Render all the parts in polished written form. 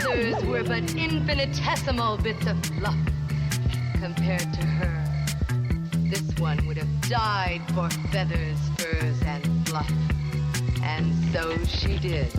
others were but infinitesimal bits of fluff compared to her. This one would have died for feathers, furs, and fluff. And so she did.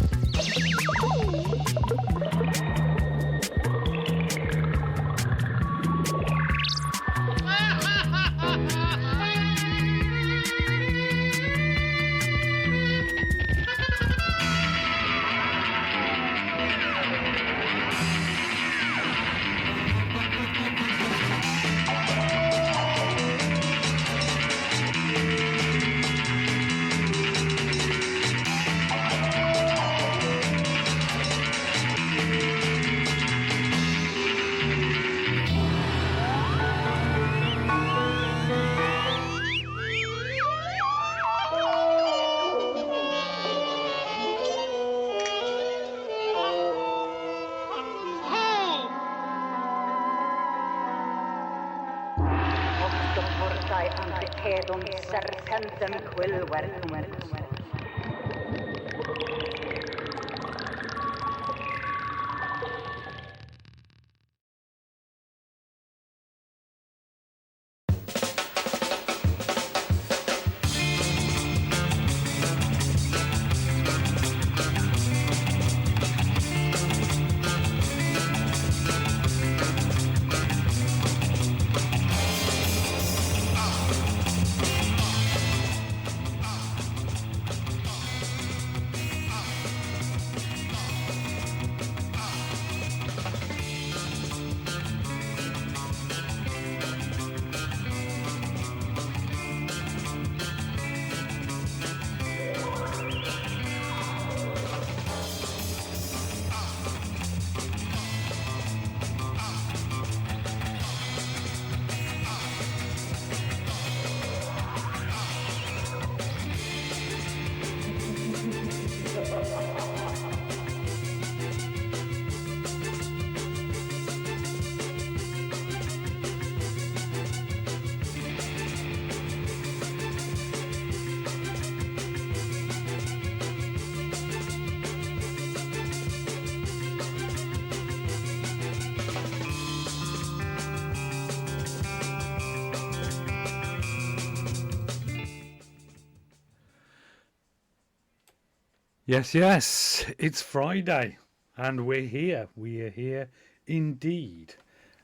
Yes, it's Friday, and we're here. We are here indeed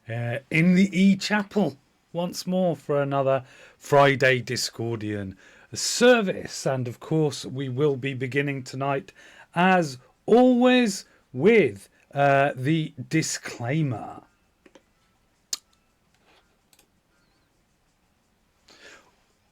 in the E-Chapel once more for another Friday Discordian service. And of course, we will be beginning tonight, as always, with the disclaimer.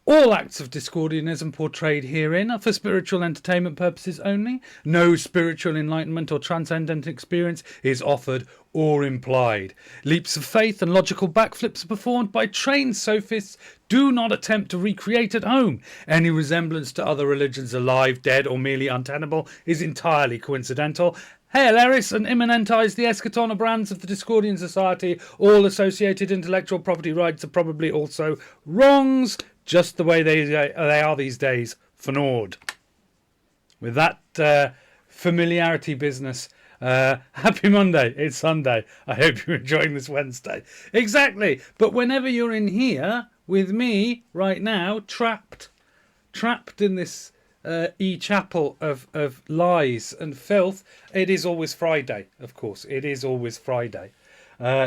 All acts of Discordianism portrayed herein are for spiritual entertainment purposes only. No spiritual enlightenment or transcendent experience is offered or implied. Leaps of faith and logical backflips are performed by trained sophists. Do not attempt to recreate at home. Any resemblance to other religions, alive, dead, or merely untenable, is entirely coincidental. Hail Eris and immanentize the Eschaton brands of the Discordian Society. All associated intellectual property rights are probably also wrongs, just the way they are these days for Nord. With that familiarity business, happy Monday. It's Sunday. I hope you're enjoying this Wednesday. Exactly. But whenever you're in here with me right now, trapped in this E-Chapel of lies and filth, it is always Friday, of course. It is always Friday.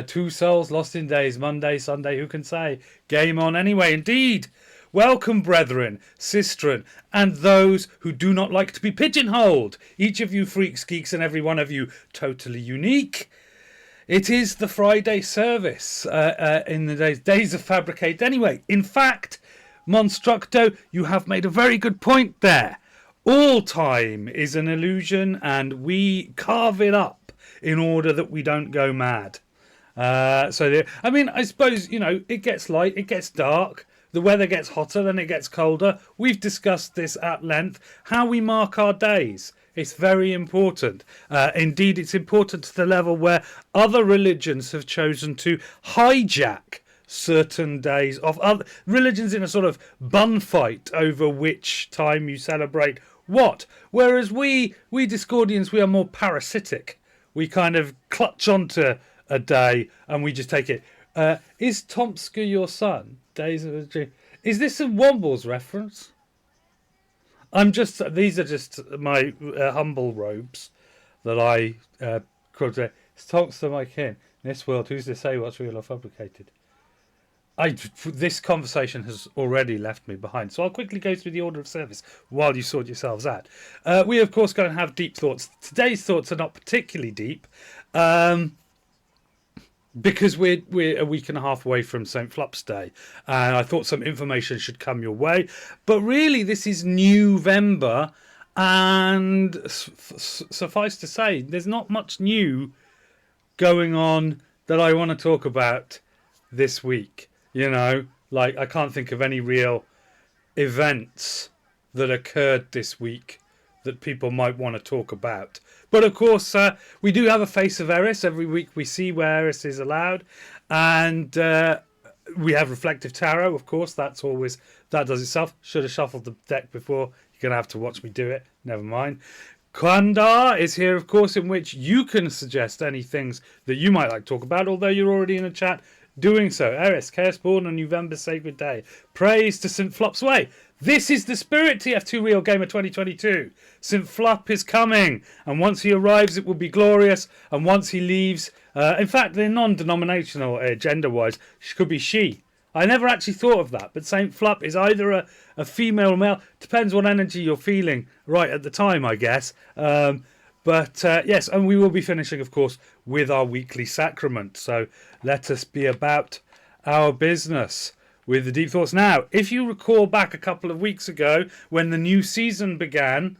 Two souls lost in days, Monday, Sunday, who can say? Game on anyway, indeed. Welcome, brethren, sistren, and those who do not like to be pigeonholed. Each of you freaks, geeks, and every one of you totally unique. It is the Friday service in the days of Fabricate anyway. In fact, Monstructo, you have made a very good point there. All time is an illusion, and we carve it up in order that we don't go mad. I suppose, it gets light, it gets dark. The weather gets hotter, then it gets colder. We've discussed this at length. How we mark our days. It's very important. Indeed, it's important to the level where other religions have chosen to hijack certain days of other religions in a sort of bun fight over which time you celebrate what. Whereas we Discordians, we are more parasitic. we kind of clutch onto a day and we just take it. Is Tomska your son? Days of a Dream. Is this a Wombles reference? These are just my humble robes that I quote. Tomska my kin. In this world, who's to say what's real or fabricated? This conversation has already left me behind, so I'll quickly go through the order of service while you sort yourselves out. We, of course, going to have deep thoughts. Today's thoughts are not particularly deep, because we're a week and a half away from St. Flup's Day, and I thought some information should come your way. But really, this is New-vember, and suffice to say, there's not much new going on that I want to talk about this week. You know, like I can't think of any real events that occurred this week that people might want to talk about. But of course, we do have a face of Eris. Every week we see where Eris is allowed. And we have Reflective Tarot, of course. That does itself. Should have shuffled the deck before. You're going to have to watch me do it. Never mind. Kandar is here, of course, in which you can suggest any things that you might like to talk about, although you're already in a chat doing so. Eris, Chaos Born on New-vember Sacred Day. Praise to St. Flup's Way. This is the spirit, TF2 Real Gamer 2022. St. Flup is coming, and once he arrives it will be glorious, and once he leaves, in fact they're non-denominational gender-wise, she could be she. I never actually thought of that, but St. Flup is either a female or male, depends what energy you're feeling right at the time, I guess. But yes, and we will be finishing, of course, with our weekly sacrament. So let us be about our business with the deep thoughts. Now, if you recall back a couple of weeks ago when the new season began,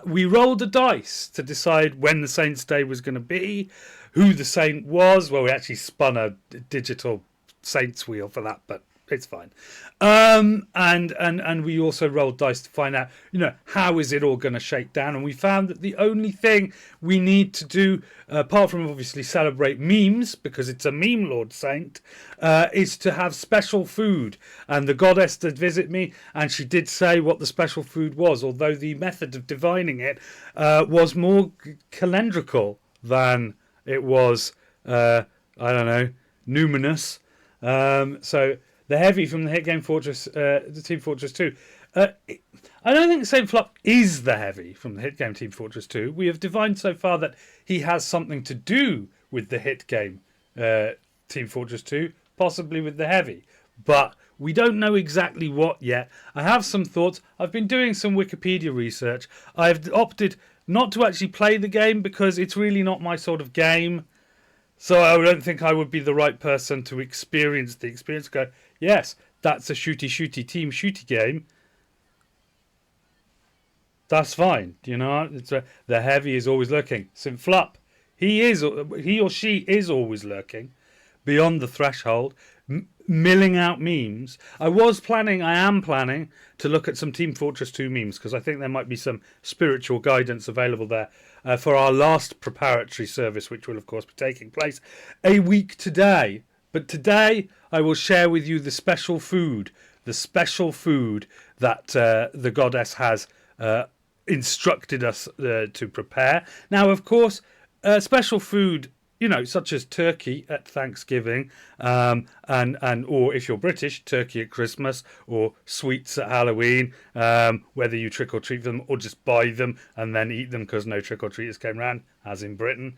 we rolled a dice to decide when the Saint's Day was going to be, who the saint was. Well, we actually spun a digital saint's wheel for that, but it's fine. And we also rolled dice to find out, you know, how is it all going to shake down? And we found that the only thing we need to do, apart from obviously celebrate memes, because it's a meme lord saint, is to have special food. And the goddess did visit me, and she did say what the special food was, although the method of divining it was more calendrical than it was, I don't know, numinous. So the heavy from the hit game Fortress, the Team Fortress 2. I don't think St. Flup is the heavy from the hit game Team Fortress 2. We have divined so far that he has something to do with the hit game Team Fortress 2, possibly with the heavy. But we don't know exactly what yet. I have some thoughts. I've been doing some Wikipedia research. I've opted not to actually play the game because it's really not my sort of game. So I don't think I would be the right person to experience the experience. Go, yes, that's a shooty team shooty game. That's fine, you know. The heavy is always lurking. St. Flup, he or she is always lurking, beyond the threshold, milling out memes. I am planning to look at some Team Fortress 2 memes because I think there might be some spiritual guidance available there. For our last preparatory service, which will of course be taking place a week today. But today I will share with you the special food that the goddess has instructed us to prepare. Now, of course, special food, you know, such as turkey at Thanksgiving, and or if you're British, turkey at Christmas, or sweets at Halloween, whether you trick or treat them or just buy them and then eat them because no trick or treaters came round, as in Britain.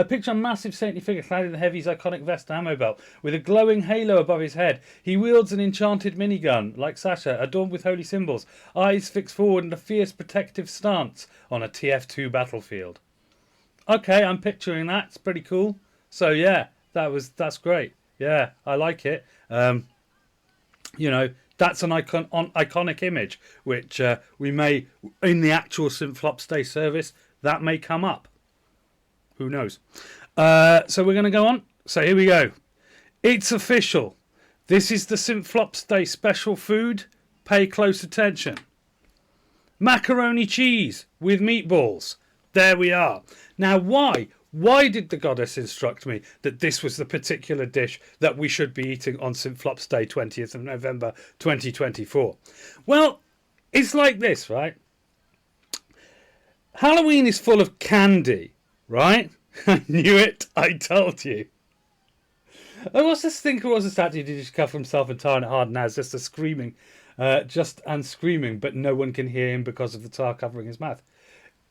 Picture a massive saintly figure clad in the heavy's iconic vest and ammo belt, with a glowing halo above his head. He wields an enchanted minigun, like Sasha, adorned with holy symbols, eyes fixed forward in a fierce protective stance on a TF2 battlefield. Okay, I'm picturing that. It's pretty cool. So yeah, that's great. Yeah, I like it. You know, that's an iconic image, which we may, in the actual St. Flup's Day service, that may come up. Who knows? So we're going to go on. So here we go. It's official. This is the St. Flup's Day special food. Pay close attention. Macaroni cheese with meatballs. There we are. Now, why? Why did the goddess instruct me that this was the particular dish that we should be eating on St. Flup's Day, 20th of November, 2024? Well, it's like this, right? Halloween is full of candy, right? I knew it. I told you. Oh, what's this thinker? What's the statue? Did just cover himself and tar and it hard now? It's just a screaming, screaming, but no one can hear him because of the tar covering his mouth.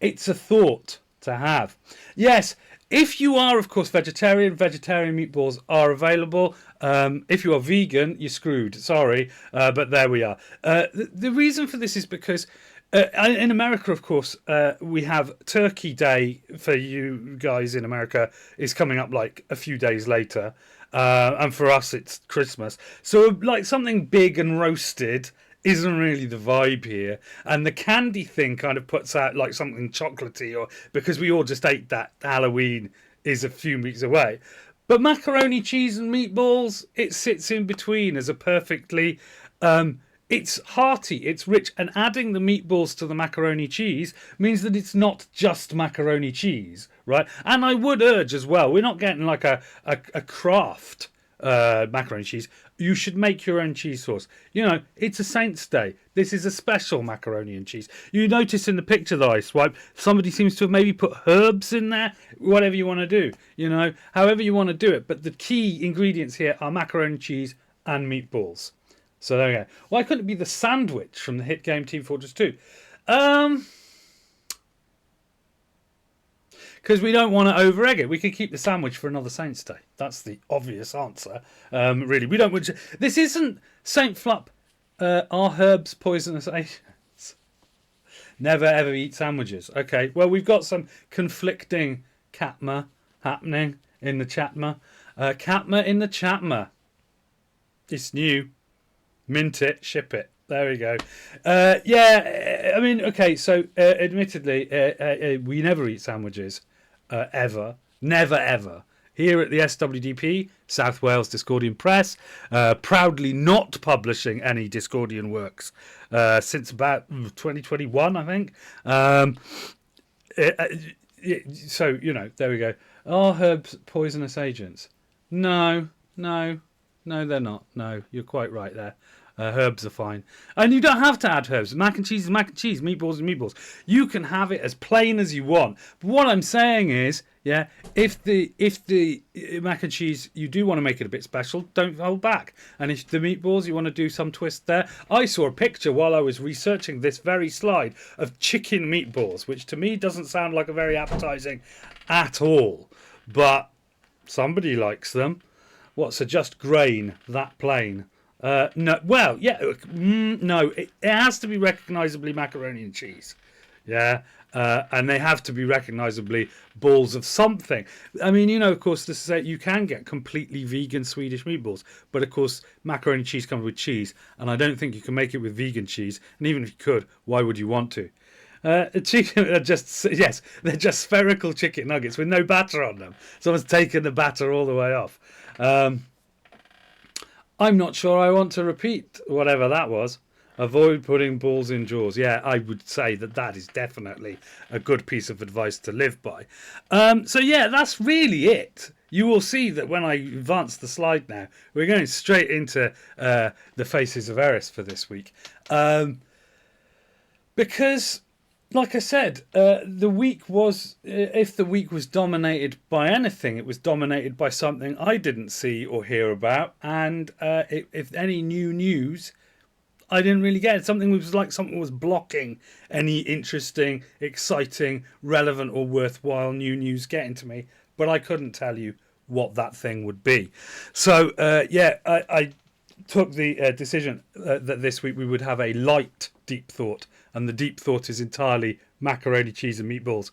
It's a thought to have. Yes, if you are, of course, vegetarian meatballs are available. If you are vegan, you're screwed. Sorry, but there we are. The reason for this is because in America, of course, we have Turkey Day for you guys in America is coming up like a few days later. And for us, it's Christmas. So, like, something big and roasted isn't really the vibe here. And the candy thing kind of puts out, like, something chocolatey, or because we all just ate that Halloween is a few weeks away. But macaroni, cheese, and meatballs, it sits in between as a perfectly... it's hearty, it's rich, and adding the meatballs to the macaroni cheese means that it's not just macaroni cheese, right? And I would urge as well, we're not getting like a craft macaroni cheese. You should make your own cheese sauce. You know, it's a Saint's Day. This is a special macaroni and cheese. You notice in the picture that I swiped, somebody seems to have maybe put herbs in there. Whatever you want to do, you know, however you want to do it. But the key ingredients here are macaroni cheese and meatballs. So there we go. Why couldn't it be the sandwich from the hit game Team Fortress 2? Because we don't want to over-egg it. We could keep the sandwich for another Saint's Day. That's the obvious answer. Really, we don't. This isn't Saint Flup. Are herbs poisonous agents? Never ever eat sandwiches. Okay. Well, we've got some conflicting Katma happening in the Chatma. Katma in the Chatma. It's new. Mint it, ship it. There we go. Yeah, I mean, okay, so admittedly, we never eat sandwiches, ever. Never, ever. Here at the SWDP, South Wales Discordian Press, proudly not publishing any Discordian works since about 2021, I think. So, you know, there we go. Are herbs poisonous agents? No, they're not. No, you're quite right there. Herbs are fine. And you don't have to add herbs. Mac and cheese is mac and cheese. Meatballs is meatballs. You can have it as plain as you want. But what I'm saying is, yeah, if the mac and cheese, you do want to make it a bit special, don't hold back. And if the meatballs, you want to do some twist there. I saw a picture while I was researching this very slide of chicken meatballs, which to me doesn't sound like a very appetizing at all. But somebody likes them. What, so just grain, that plain? No, well, yeah, no, it has to be recognisably macaroni and cheese. Yeah, and they have to be recognisably balls of something. I mean, you know, of course, this is you can get completely vegan Swedish meatballs, but of course, macaroni and cheese comes with cheese, and I don't think you can make it with vegan cheese. And even if you could, why would you want to? Chicken are just, yes, they're just spherical chicken nuggets with no batter on them. Someone's taken the batter all the way off. I'm not sure I want to repeat whatever that was. Avoid putting balls in jaws. Yeah, I would say that is definitely a good piece of advice to live by. So yeah, that's really it. You will see that when I advance the slide now, we're going straight into the faces of Eris for this week. Because, like I said, the week was, if the week was dominated by anything, it was dominated by something I didn't see or hear about. And if any new news, I didn't really get it. Something was blocking any interesting, exciting, relevant or worthwhile new news getting to me. But I couldn't tell you what that thing would be. So, I took the decision that this week we would have a light deep thought. And the deep thought is entirely macaroni, cheese and meatballs.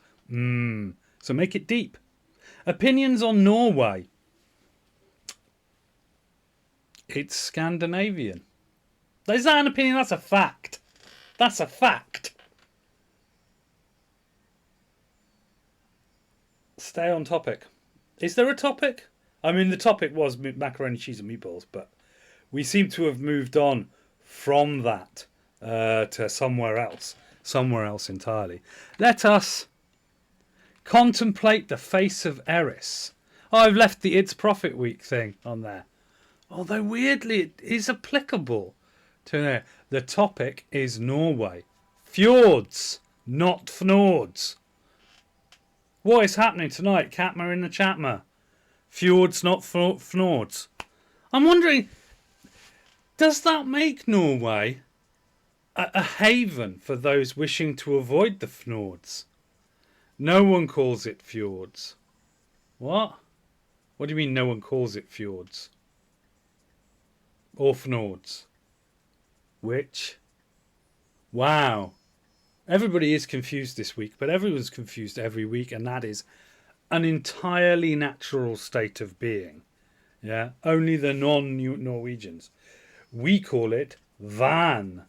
So make it deep. Opinions on Norway. It's Scandinavian. Is that an opinion? That's a fact. That's a fact. Stay on topic. Is there a topic? I mean, the topic was macaroni, cheese and meatballs, but we seem to have moved on from that to somewhere else entirely. Let us contemplate the face of Eris. Oh, I've left the It's Profit Week thing on there. Although weirdly it is applicable to there. The topic is Norway. Fjords, not fjords. What is happening tonight? Catma in the chatma. Fjords, not fnords. I'm wondering, does that make Norway a haven for those wishing to avoid the fnords? No one calls it fjords. What? What do you mean no one calls it fjords? Or fnords? Which? Wow. Everybody is confused this week, but everyone's confused every week, and that is an entirely natural state of being. Yeah, only the non-Norwegians. We call it van.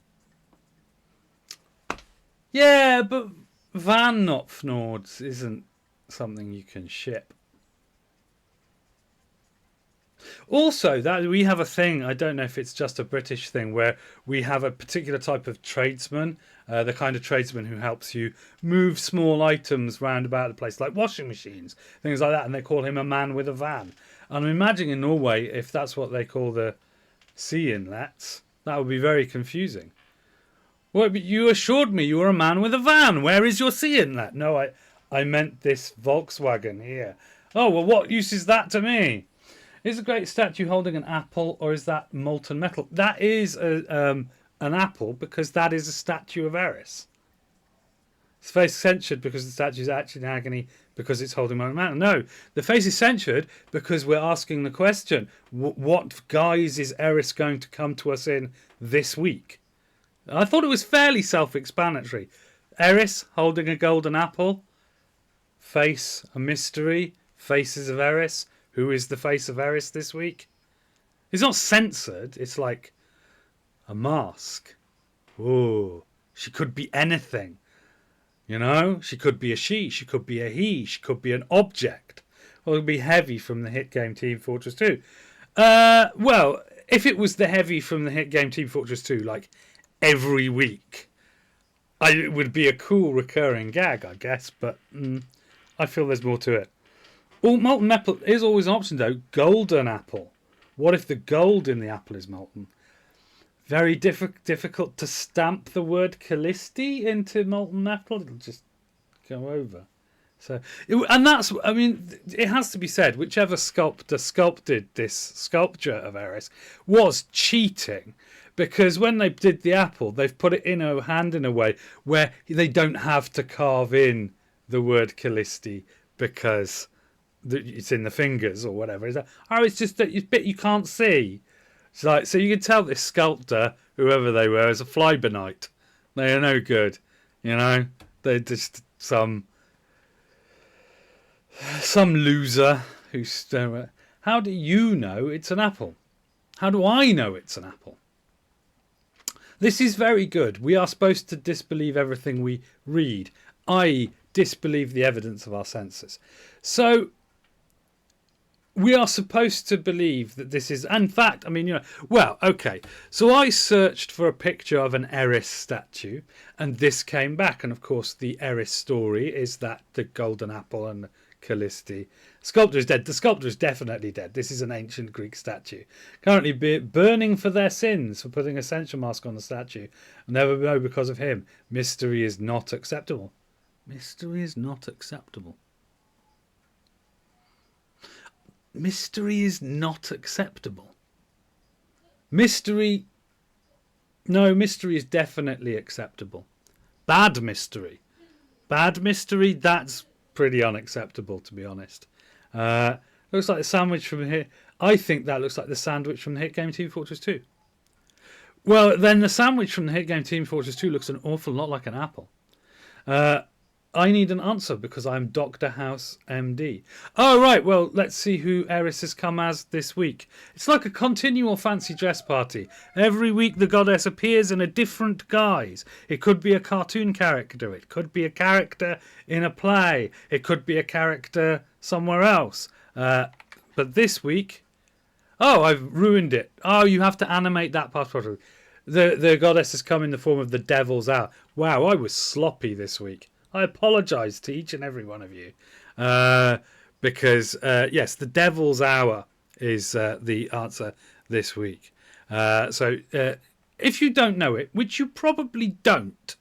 Yeah, but van, not fnords, isn't something you can ship. Also, that we have a thing, I don't know if it's just a British thing, where we have a particular type of tradesman, the kind of tradesman who helps you move small items round about the place, like washing machines, things like that, and they call him a man with a van. And I'm imagining in Norway, if that's what they call the sea inlets, that would be very confusing. Well, but you assured me you were a man with a van. Where is your sea inlet? No, I meant this Volkswagen here. Oh, well, what use is that to me? Is a great statue holding an apple, or is that molten metal? That is an apple, because that is a statue of Eris. It's face censured because the statue is actually in agony because it's holding molten metal. No, the face is censured because we're asking the question, what guise is Eris going to come to us in this week? I thought it was fairly self-explanatory. Eris holding a golden apple. Face, a mystery. Faces of Eris. Who is the face of Eris this week? It's not censored. It's like a mask. Ooh, she could be anything. You know, she could be a she. She could be a he. She could be an object. Well, it would be Heavy from the hit game Team Fortress 2. Well, if it was the Heavy from the hit game Team Fortress 2, like every week, it would be a cool recurring gag, I guess. But I feel there's more to it. Well, molten metal is always an option, though. Golden apple. What if the gold in the apple is molten? Very difficult to stamp the word Callisti into molten metal. It'll just go over. So, and that's, I mean, it has to be said, whichever sculptor sculpted this sculpture of Eris was cheating. Because when they did the apple, they've put it in a hand in a way where they don't have to carve in the word Callisti because it's in the fingers or whatever. It's just that bit you can't see. It's like, so you can tell this sculptor, whoever they were, is a fly-by-night. They are no good, you know. They're just some loser who's. How do you know it's an apple? How do I know it's an apple? This is very good. We are supposed to disbelieve everything we read, i.e., disbelieve the evidence of our senses. So we are supposed to believe that this is, in fact, I mean, you know, well, okay. So I searched for a picture of an Eris statue, and this came back. And of course, the Eris story is that the golden apple and Callisti. Sculptor is dead. The sculptor is definitely dead. This is an ancient Greek statue. Currently burning for their sins for putting a censure mask on the statue. Never know because of him. Mystery is not acceptable. Mystery is not acceptable. Mystery is not acceptable. Mystery... No, mystery is definitely acceptable. Bad mystery. Bad mystery, that's pretty unacceptable, to be honest. Looks like the sandwich from here. I think that looks like the sandwich from the hit game Team Fortress 2. Well, then the sandwich from the hit game Team Fortress 2 looks an awful lot like an apple. I need an answer because I'm Dr. House MD. Oh, right. Well, let's see who Eris has come as this week. It's like a continual fancy dress party. Every week the goddess appears in a different guise. It could be a cartoon character. It could be a character in a play. It could be a character somewhere else. But this week... Oh, I've ruined it. Oh, you have to animate that part. The goddess has come in the form of the devil's hour. Wow, I was sloppy this week. I apologise to each and every one of you because, yes, the devil's hour is the answer this week. So if you don't know it, which you probably don't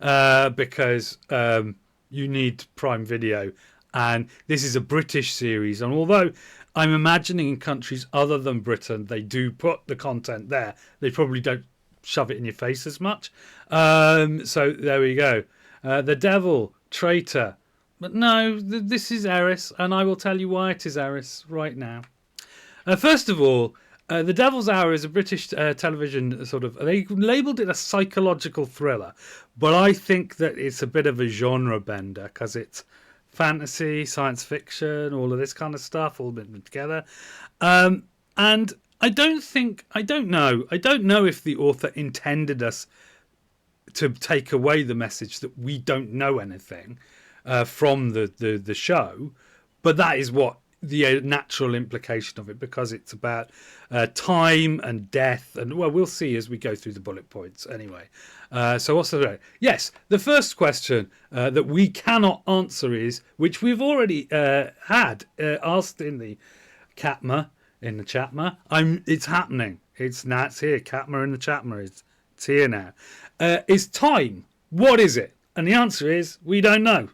because you need Prime Video And this is a British series. And although I'm imagining in countries other than Britain, they do put the content there, they probably don't shove it in your face as much. So there we go. The devil, traitor. But no, this is Eris, and I will tell you why it is Eris right now. First of all, The Devil's Hour is a British television sort of... They labelled it a psychological thriller, but I think that it's a bit of a genre bender because it's fantasy, science fiction, all of this kind of stuff, all been together. And I don't know if the author intended us to take away the message that we don't know anything from the show, but that is what the natural implication of it, because it's about time and death, and well, we'll see as we go through the bullet points anyway. So what's the... Yes, the first question that we cannot answer is, which we've already had asked in the Catma, it's happening. It's here. Catma in the Chatma. It's here now. Is time. What is it? And the answer is, we don't know.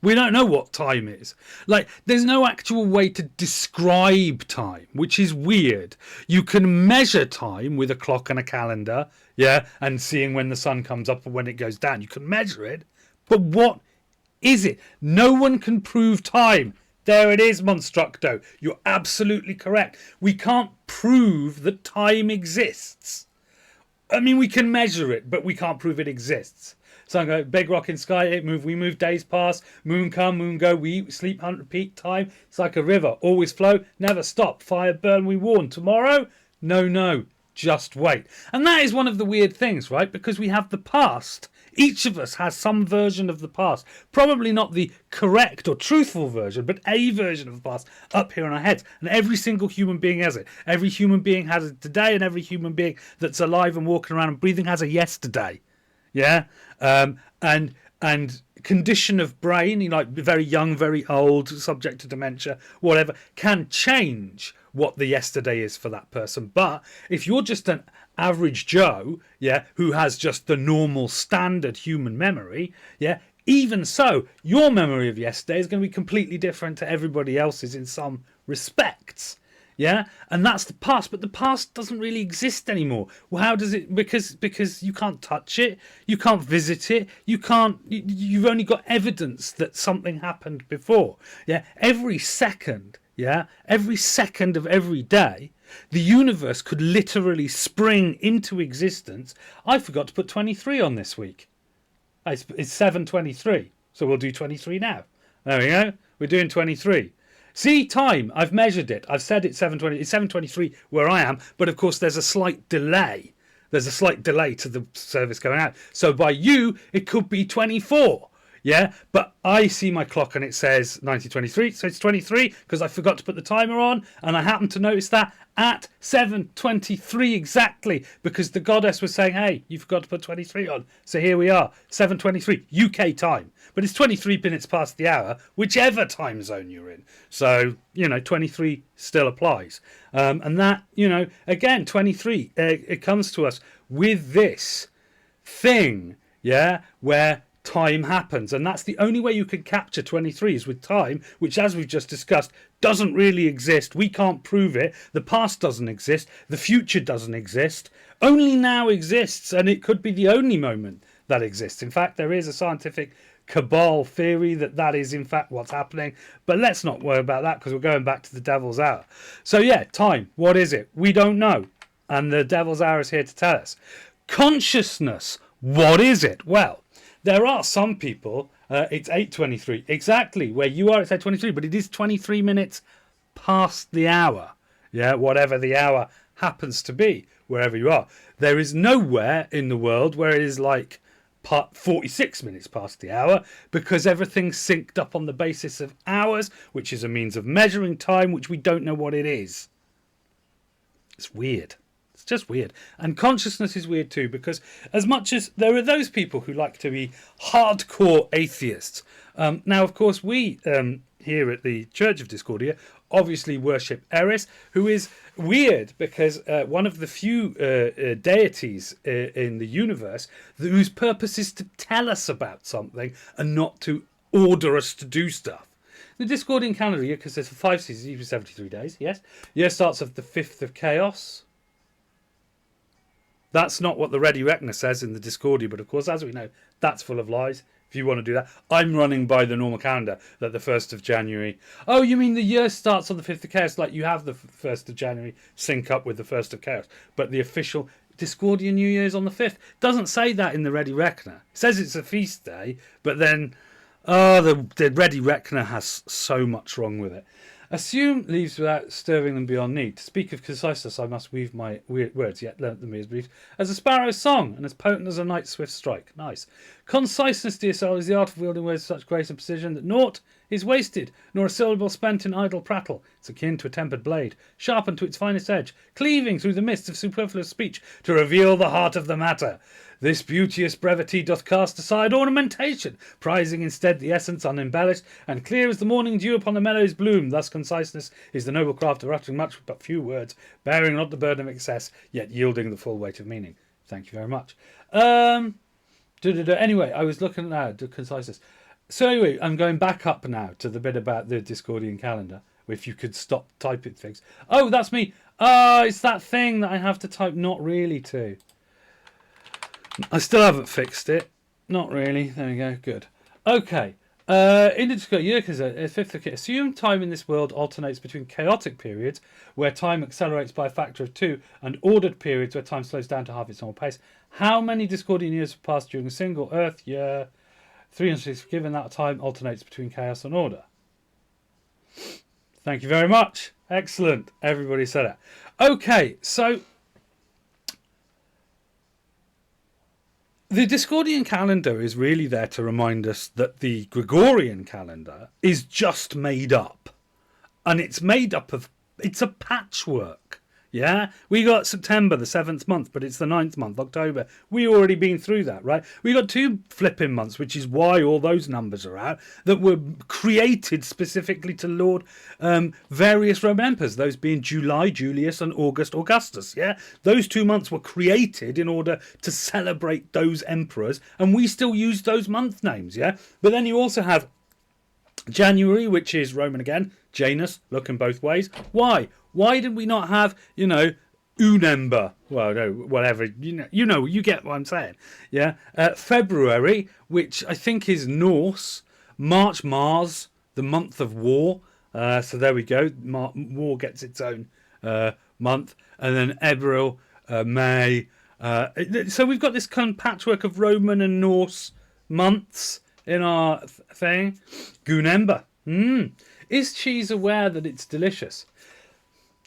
We don't know what time is. Like, there's no actual way to describe time, which is weird. You can measure time with a clock and a calendar, yeah, and seeing when the sun comes up or when it goes down. You can measure it, but what is it? No one can prove time. There it is, Monstructo. You're absolutely correct. We can't prove that time exists. I mean, we can measure it, but we can't prove it exists. So I go, big rock in sky, we move, days pass, moon come, moon go, we eat, sleep, hunt, repeat, time. It's like a river, always flow, never stop, fire burn, we warn. Tomorrow? No, just wait. And that is one of the weird things, right? Because we have the past. Each of us has some version of the past. Probably not the correct or truthful version, but a version of the past up here in our heads. And every single human being has it. Every human being has it today, and every human being that's alive and walking around and breathing has a yesterday. Yeah, and condition of brain, like very young, very old, subject to dementia, whatever, can change what the yesterday is for that person. But if you're just an average Joe, yeah, who has just the normal standard human memory, yeah, even so, your memory of yesterday is going to be completely different to everybody else's in some respects. Yeah, and that's the past, but the past doesn't really exist anymore. Well, how does it? Because you can't touch it, you can't visit it, you've only got evidence that something happened before. Yeah, every second of every day, the universe could literally spring into existence. I forgot to put 23 on this week. It's 7:23, so we'll do 23 now. There we go. We're doing 23. See, time, I've measured it. I've said it's 7:20. It's 7:23 where I am, but of course there's a slight delay. There's a slight delay to the service going out. So by you, it could be 24. Yeah, but I see my clock and it says 19:23, so it's 23 because I forgot to put the timer on, and I happened to notice that at 7:23 exactly, because the goddess was saying, hey, you forgot to put 23 on. So here we are, 7:23 UK time, but it's 23 minutes past the hour, whichever time zone you're in. So, 23 still applies. And that, again, 23, it comes to us with this thing, yeah, where time happens, and that's the only way you can capture 23 is with time, which, as we've just discussed, doesn't really exist. We can't prove it. The past doesn't exist. The future doesn't exist. Only now exists, and it could be the only moment that exists. In fact, there is a scientific cabal theory that is in fact what's happening, but let's not worry about that because we're going back to the Devil's Hour. So yeah, time, what is it? We don't know, and the Devil's Hour is here to tell us. Consciousness, what is it? Well, there are some people, it's 8:23, exactly where you are, it's 8:23, but it is 23 minutes past the hour. Yeah, whatever the hour happens to be, wherever you are. There is nowhere in the world where it is like 46 minutes past the hour, because everything's synced up on the basis of hours, which is a means of measuring time, which we don't know what it is. It's weird. It's just weird. And consciousness is weird too, because as much as there are those people who like to be hardcore atheists, now of course we here at the Church of Discordia obviously worship Eris, who is weird because one of the few deities in the universe whose purpose is to tell us about something and not to order us to do stuff. The Discordian calendar year consists of 5 seasons, each with 73 days. Yes. Year starts of the 5th of Chaos. That's not what the Ready Reckoner says in the Discordia, but of course, as we know, that's full of lies. If you want to do that, I'm running by the normal calendar that the 1st of January. Oh, you mean the year starts on the 5th of Chaos, like you have the 1st of January sync up with the 1st of Chaos, but the official Discordian New Year's on the 5th. Doesn't say that in the Ready Reckoner. It says it's a feast day, but then the Ready Reckoner has so much wrong with it. Assume leaves without stirring them beyond need. To speak of conciseness, I must weave my words, yet learnt them as brief, as a sparrow's song, and as potent as a knight's swift strike. Nice. Conciseness, dear soul, is the art of wielding words with such grace and precision that naught is wasted, nor a syllable spent in idle prattle. It's akin to a tempered blade, sharpened to its finest edge, cleaving through the mist of superfluous speech to reveal the heart of the matter. This beauteous brevity doth cast aside ornamentation, prizing instead the essence unembellished, and clear as the morning dew upon the meadow's bloom. Thus conciseness is the noble craft of uttering much but few words, bearing not the burden of excess, yet yielding the full weight of meaning. Thank you very much. Anyway, I was looking at conciseness. So anyway, I'm going back up now to the bit about the Discordian calendar. If you could stop typing things. Oh, that's me. It's that thing that I have to type not really to. I still haven't fixed it. Not really. There we go. Good. Okay. In the Discordian year, because 5th of Chaos. Assume time in this world alternates between chaotic periods, where time accelerates by a factor of 2, and ordered periods, where time slows down to half its normal pace. How many Discordian years have passed during a single Earth year? 360, given that time alternates between chaos and order. Thank you very much. Excellent. Everybody said it. Okay, so the Discordian calendar is really there to remind us that the Gregorian calendar is just made up. And it's made up of, it's a patchwork. Yeah, we got September, the 7th month, but it's the 9th month, October. We already been through that, right? We got 2 flipping months, which is why all those numbers are out, that were created specifically to lord various Roman emperors, those being July, Julius, and August, Augustus. Yeah, those 2 months were created in order to celebrate those emperors, and we still use those month names. Yeah, but then you also have January, which is Roman again, Janus, looking both ways. Why? Why did we not have, New-vember? Well, no, whatever. You get what I'm saying. Yeah. February, which I think is Norse. March, Mars, the month of war. So there we go. War gets its own month. And then April, May. So we've got this kind of patchwork of Roman and Norse months in our thing. New-vember. Is cheese aware that it's delicious?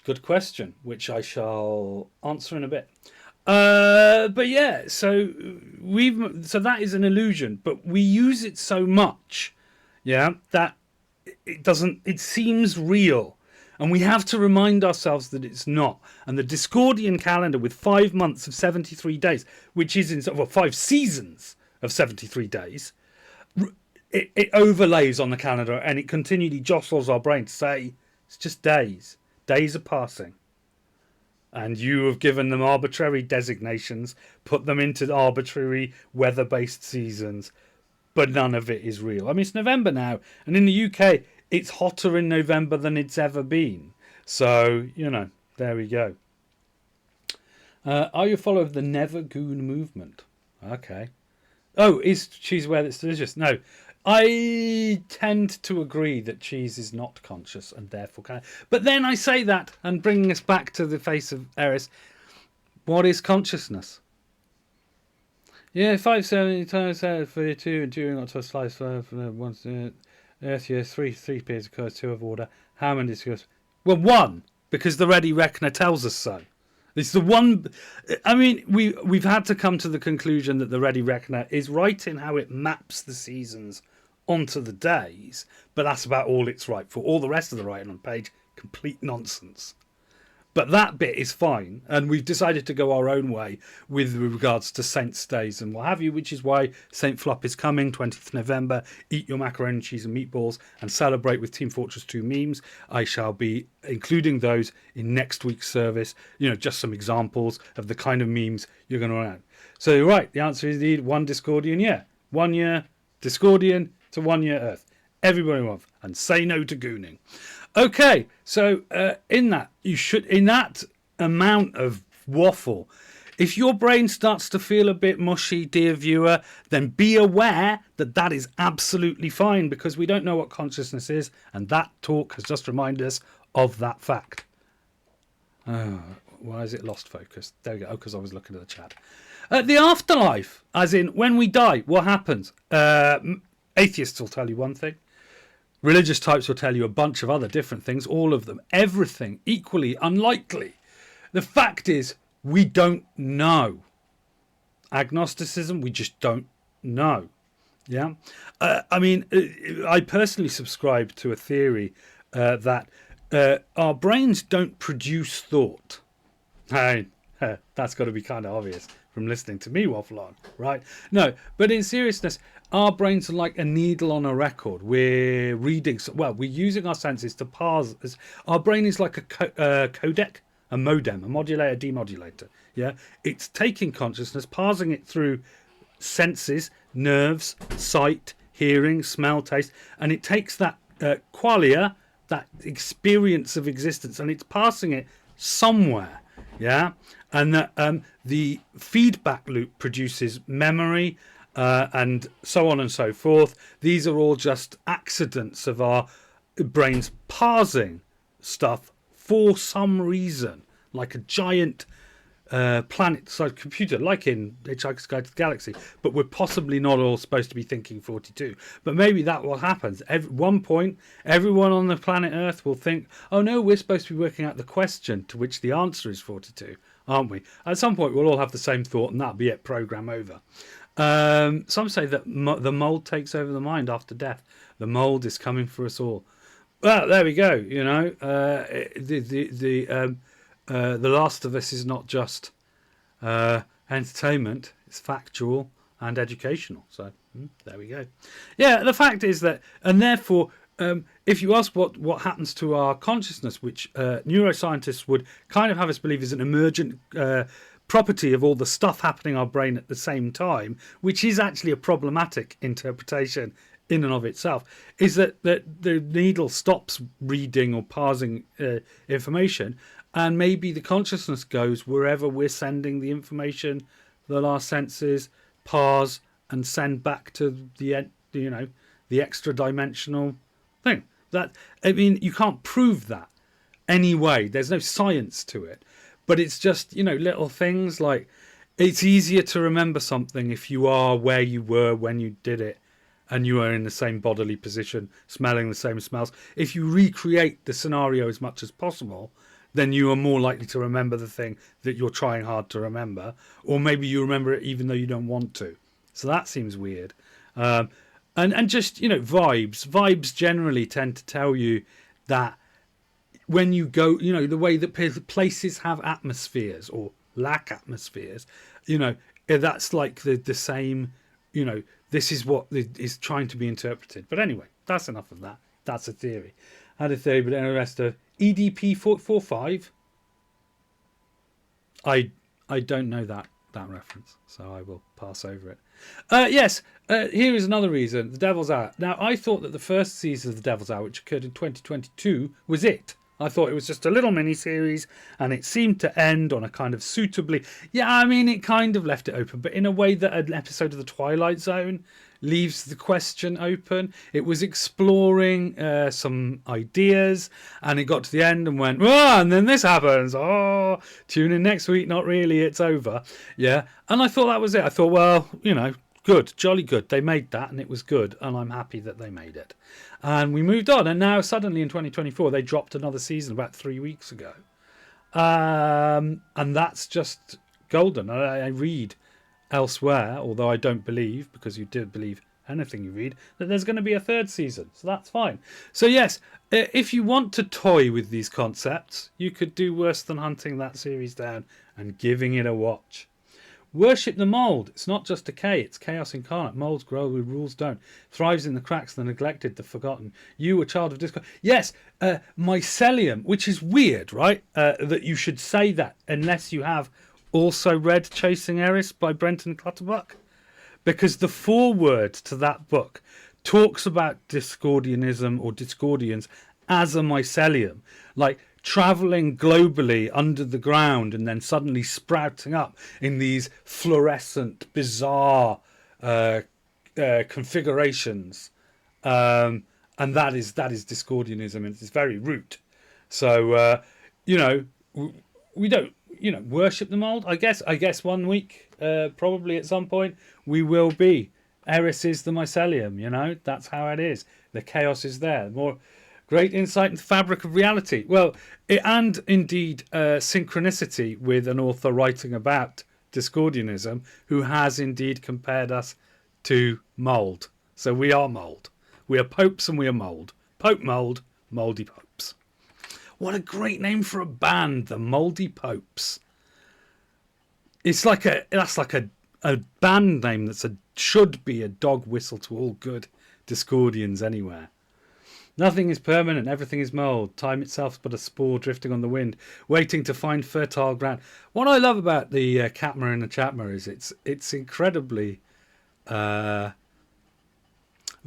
Good question, which I shall answer in a bit. But yeah, so that is an illusion, but we use it so much, yeah, that it seems real. And we have to remind ourselves that it's not. And the Discordian calendar with 5 months of 73 days, which is in 5 seasons of 73 days, it overlays on the calendar and it continually jostles our brain to say it's just days. Days are passing. And you have given them arbitrary designations, put them into arbitrary weather-based seasons, but none of it is real. I mean, it's November now, and in the UK, it's hotter in November than it's ever been. So, there we go. Are you a follower of the Never Goon movement? Okay. Oh, is cheese aware that's delicious? No. I tend to agree that cheese is not conscious and therefore can. But then I say that, and bringing us back to the face of Eris, what is consciousness? Yeah, 570 times 32 and during October slice once Earth year 3 periods occurs, 2 of order. How many occurs? Well, 1, because the Ready Reckoner tells us so. It's the one. I mean, we've had to come to the conclusion that the Ready Reckoner is right in how it maps the seasons onto the days, but that's about all it's right for. All the rest of the writing on the page, complete nonsense. But that bit is fine, and we've decided to go our own way with regards to Saints' Days and what have you, which is why St. Flup is coming, 20th November. Eat your macaroni, cheese and meatballs and celebrate with Team Fortress 2 memes. I shall be including those in next week's service. Just some examples of the kind of memes you're going to run out. So you're right, the answer is indeed 1 Discordian year. 1 year Discordian to 1 year Earth. Everybody wants. and say no to gooning. Okay, so in that amount of waffle, if your brain starts to feel a bit mushy, dear viewer, then be aware that that is absolutely fine, because we don't know what consciousness is, and that talk has just reminded us of that fact. Oh, why is it lost focus? There we go. Oh, because I was looking at the chat. The afterlife, as in when we die, what happens? Atheists will tell you one thing. Religious types will tell you a bunch of other different things, all of them, everything equally unlikely. The fact is, we don't know. Agnosticism, we just don't know. Yeah, I mean, I personally subscribe to a theory that our brains don't produce thought. Hey, that's got to be kind of obvious from listening to me waffle on, right? No, but in seriousness, our brains are like a needle on a record. We're reading, we're using our senses to parse. Our brain is like a codec, a modem, a modulator, demodulator. Yeah, it's taking consciousness, parsing it through senses, nerves, sight, hearing, smell, taste, and it takes that qualia, that experience of existence, and it's passing it somewhere. Yeah, and the feedback loop produces memory and so on and so forth. These are all just accidents of our brains parsing stuff for some reason, like a giant planet-sized computer, like in Hitchhiker's Guide to the Galaxy, but we're possibly not all supposed to be thinking 42. But maybe that what happens. At one point, everyone on the planet Earth will think, oh no, we're supposed to be working out the question to which the answer is 42, aren't we? At some point, we'll all have the same thought, and that'll be it, program over. Some say that the mold takes over the mind after death. The mold is coming for us all. Well, there we go. You know, The Last of Us is not just entertainment, it's factual and educational. So there we go. Yeah, the fact is that, and therefore, if you ask what happens to our consciousness, which neuroscientists would kind of have us believe is an emergent property of all the stuff happening in our brain at the same time, which is actually a problematic interpretation in and of itself, is that the needle stops reading or parsing information, and maybe the consciousness goes wherever we're sending the information that our senses parse and send back to the extra dimensional thing. That, I mean, you can't prove that anyway. There's no science to it, but it's just, little things like it's easier to remember something if you are where you were when you did it, and you are in the same bodily position, smelling the same smells. If you recreate the scenario as much as possible, then you are more likely to remember the thing that you're trying hard to remember, or maybe you remember it even though you don't want to. So that seems weird. And just, vibes generally tend to tell you that when you go, the way that places have atmospheres or lack atmospheres, that's like the same, this is what is trying to be interpreted. But anyway, that's enough of that. That's a theory. I had a theory, but then the rest of EDP 445. I don't know that reference, so I will pass over it. Yes, here is another reason, The Devil's Hour. Now, I thought that the first season of The Devil's Hour, which occurred in 2022, was it. I thought it was just a little mini-series, and it seemed to end on a kind of suitably... Yeah, I mean, it kind of left it open, but in a way that an episode of The Twilight Zone leaves the question open. It was exploring some ideas, and it got to the end and went, oh, and then this happens. Oh, tune in next week. Not really, it's over. Yeah, and I thought that was it. I thought, well, good, jolly good. They made that, and it was good, and I'm happy that they made it. And we moved on, and now suddenly in 2024 they dropped another season about 3 weeks ago, and that's just golden. I read elsewhere, although I don't believe, because you did believe anything you read, that there's going to be a third season, so that's fine. So yes, if you want to toy with these concepts, you could do worse than hunting that series down and giving it a watch. Worship the mould. It's not just decay, it's chaos incarnate. Moulds grow where rules don't. Thrives in the cracks, the neglected, the forgotten. You, a child of discord. Yes, mycelium, which is weird, right? That you should say that unless you have also read Chasing Eris by Brenton Clutterbuck. Because the foreword to that book talks about Discordianism or Discordians as a mycelium, like travelling globally under the ground and then suddenly sprouting up in these fluorescent, bizarre configurations. And that is Discordianism in its very root. So, we don't, worship the mold. I guess one week, probably at some point, we will be. Eris is the mycelium, that's how it is. The chaos is there. More great insight into the fabric of reality. Well, and indeed synchronicity with an author writing about Discordianism who has indeed compared us to mould. So we are mould. We are popes and we are mould. Pope mould, mouldy popes. What a great name for a band, the Mouldy Popes. That's like a band name should be a dog whistle to all good Discordians anywhere. Nothing is permanent, everything is mould. Time itself is but a spore drifting on the wind, waiting to find fertile ground. What I love about the Catma and the Chatma is it's incredibly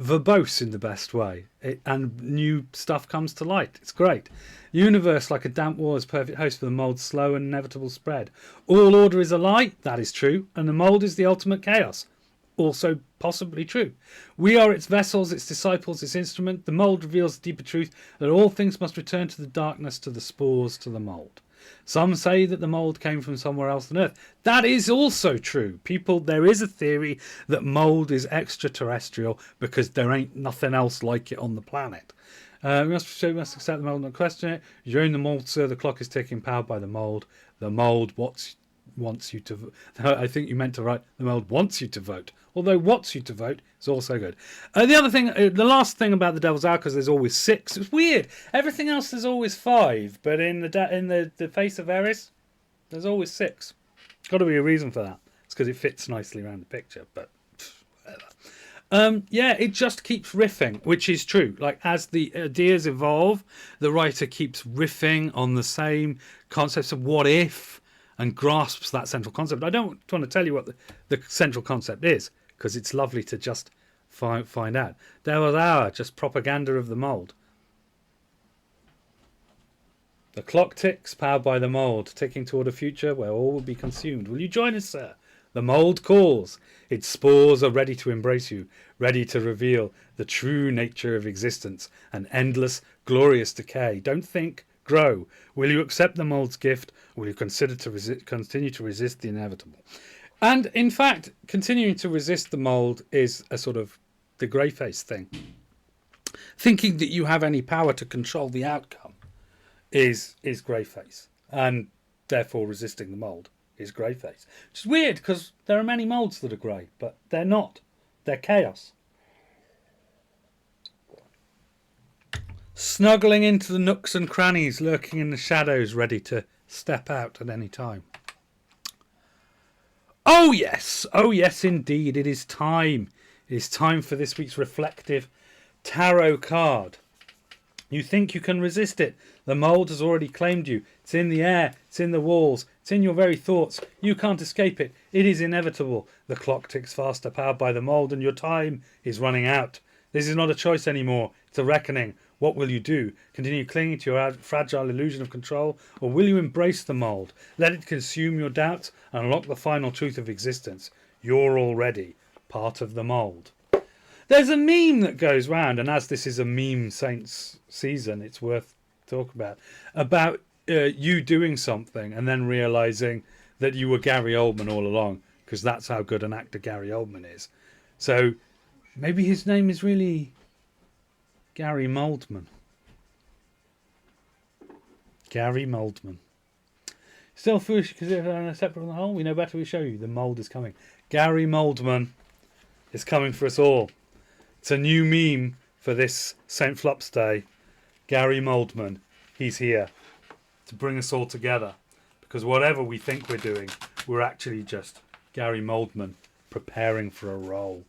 verbose in the best way, and new stuff comes to light. It's great. Universe like a damp wall is perfect host for the mould's slow and inevitable spread. All order is a lie, that is true, and the mould is the ultimate chaos, also possibly true. We are its vessels, its disciples, its instrument. The mould reveals the deeper truth that all things must return to the darkness, to the spores, to the mould. Some say that the mould came from somewhere else on Earth. That is also true. There is a theory that mould is extraterrestrial because there ain't nothing else like it on the planet. We must accept the mould and not question it. You own the mould, sir. The clock is ticking, powered by the mould. The mould wants you to vote. I think you meant to write the mould wants you to vote. Although wants you to vote is also good. The other thing, the last thing about the Devil's Hour, because there's always 6. It's weird. Everything else there's always 5, but in the face of Eris, there's always 6. Got to be a reason for that. It's because it fits nicely around the picture. But whatever. It just keeps riffing, which is true. Like as the ideas evolve, the writer keeps riffing on the same concepts of what if, and grasps that central concept. I don't want to tell you what the central concept is, because it's lovely to just find out. There was our just propaganda of the mould. The clock ticks, powered by the mould, ticking toward a future where all will be consumed. Will you join us, sir? The mould calls. Its spores are ready to embrace you, ready to reveal the true nature of existence, an endless, glorious decay. Don't think, grow. Will you accept the mould's gift? Will you consider to continue to resist the inevitable? And in fact, continuing to resist the mould is a sort of the grey face thing. Thinking that you have any power to control the outcome is grey face, and therefore resisting the mould is grey face. Which is weird because there are many moulds that are grey, but they're not. They're chaos. Snuggling into the nooks and crannies, lurking in the shadows, ready to step out at any time. Oh yes indeed, it is time. It is time for this week's reflective tarot card. You think you can resist it. The mould has already claimed you. It's in the air, it's in the walls, it's in your very thoughts. You can't escape it. It is inevitable. The clock ticks faster, powered by the mould, and your time is running out. This is not a choice anymore. It's a reckoning. What will you do? Continue clinging to your fragile illusion of control, or will you embrace the mould? Let it consume your doubts and unlock the final truth of existence. You're already part of the mould. There's a meme that goes round, and as this is a meme saints season, it's worth talking about you doing something and then realising that you were Gary Oldman all along, because that's how good an actor Gary Oldman is. So maybe his name is really Gary Moldman. Gary Moldman. Still foolish because they're separate from the whole. We know better, we show you. The mould is coming. Gary Moldman is coming for us all. It's a new meme for this St. Flup's Day. Gary Moldman. He's here to bring us all together. Because whatever we think we're doing, we're actually just Gary Moldman preparing for a role.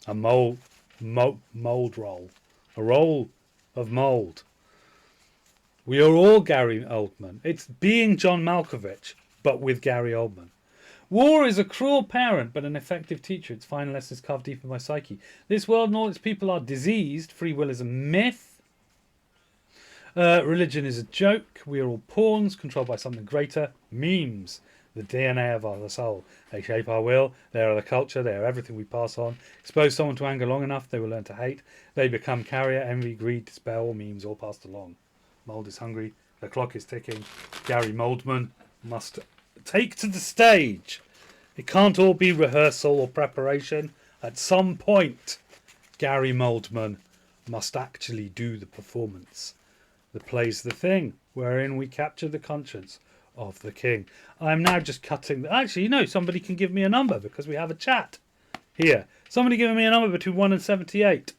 A mold role. A role of mould. We are all Gary Oldman. It's being John Malkovich, but with Gary Oldman. War is a cruel parent, but an effective teacher. Its final lessons carved deep in my psyche. This world and all its people are diseased. Free will is a myth. Religion is a joke. We are all pawns, controlled by something greater. Memes, the DNA of our soul. They shape our will. They are the culture. They are everything we pass on. Expose someone to anger long enough, they will learn to hate. They become carrier, envy, greed, despair, all memes, all passed along. Mould is hungry. The clock is ticking. Gary Moldman must take to the stage. It can't all be rehearsal or preparation. At some point, Gary Moldman must actually do the performance. The play's the thing, wherein we capture the conscience of the king. I'm now just cutting. Actually, somebody can give me a number because we have a chat here. Somebody giving me a number between 1 and 78.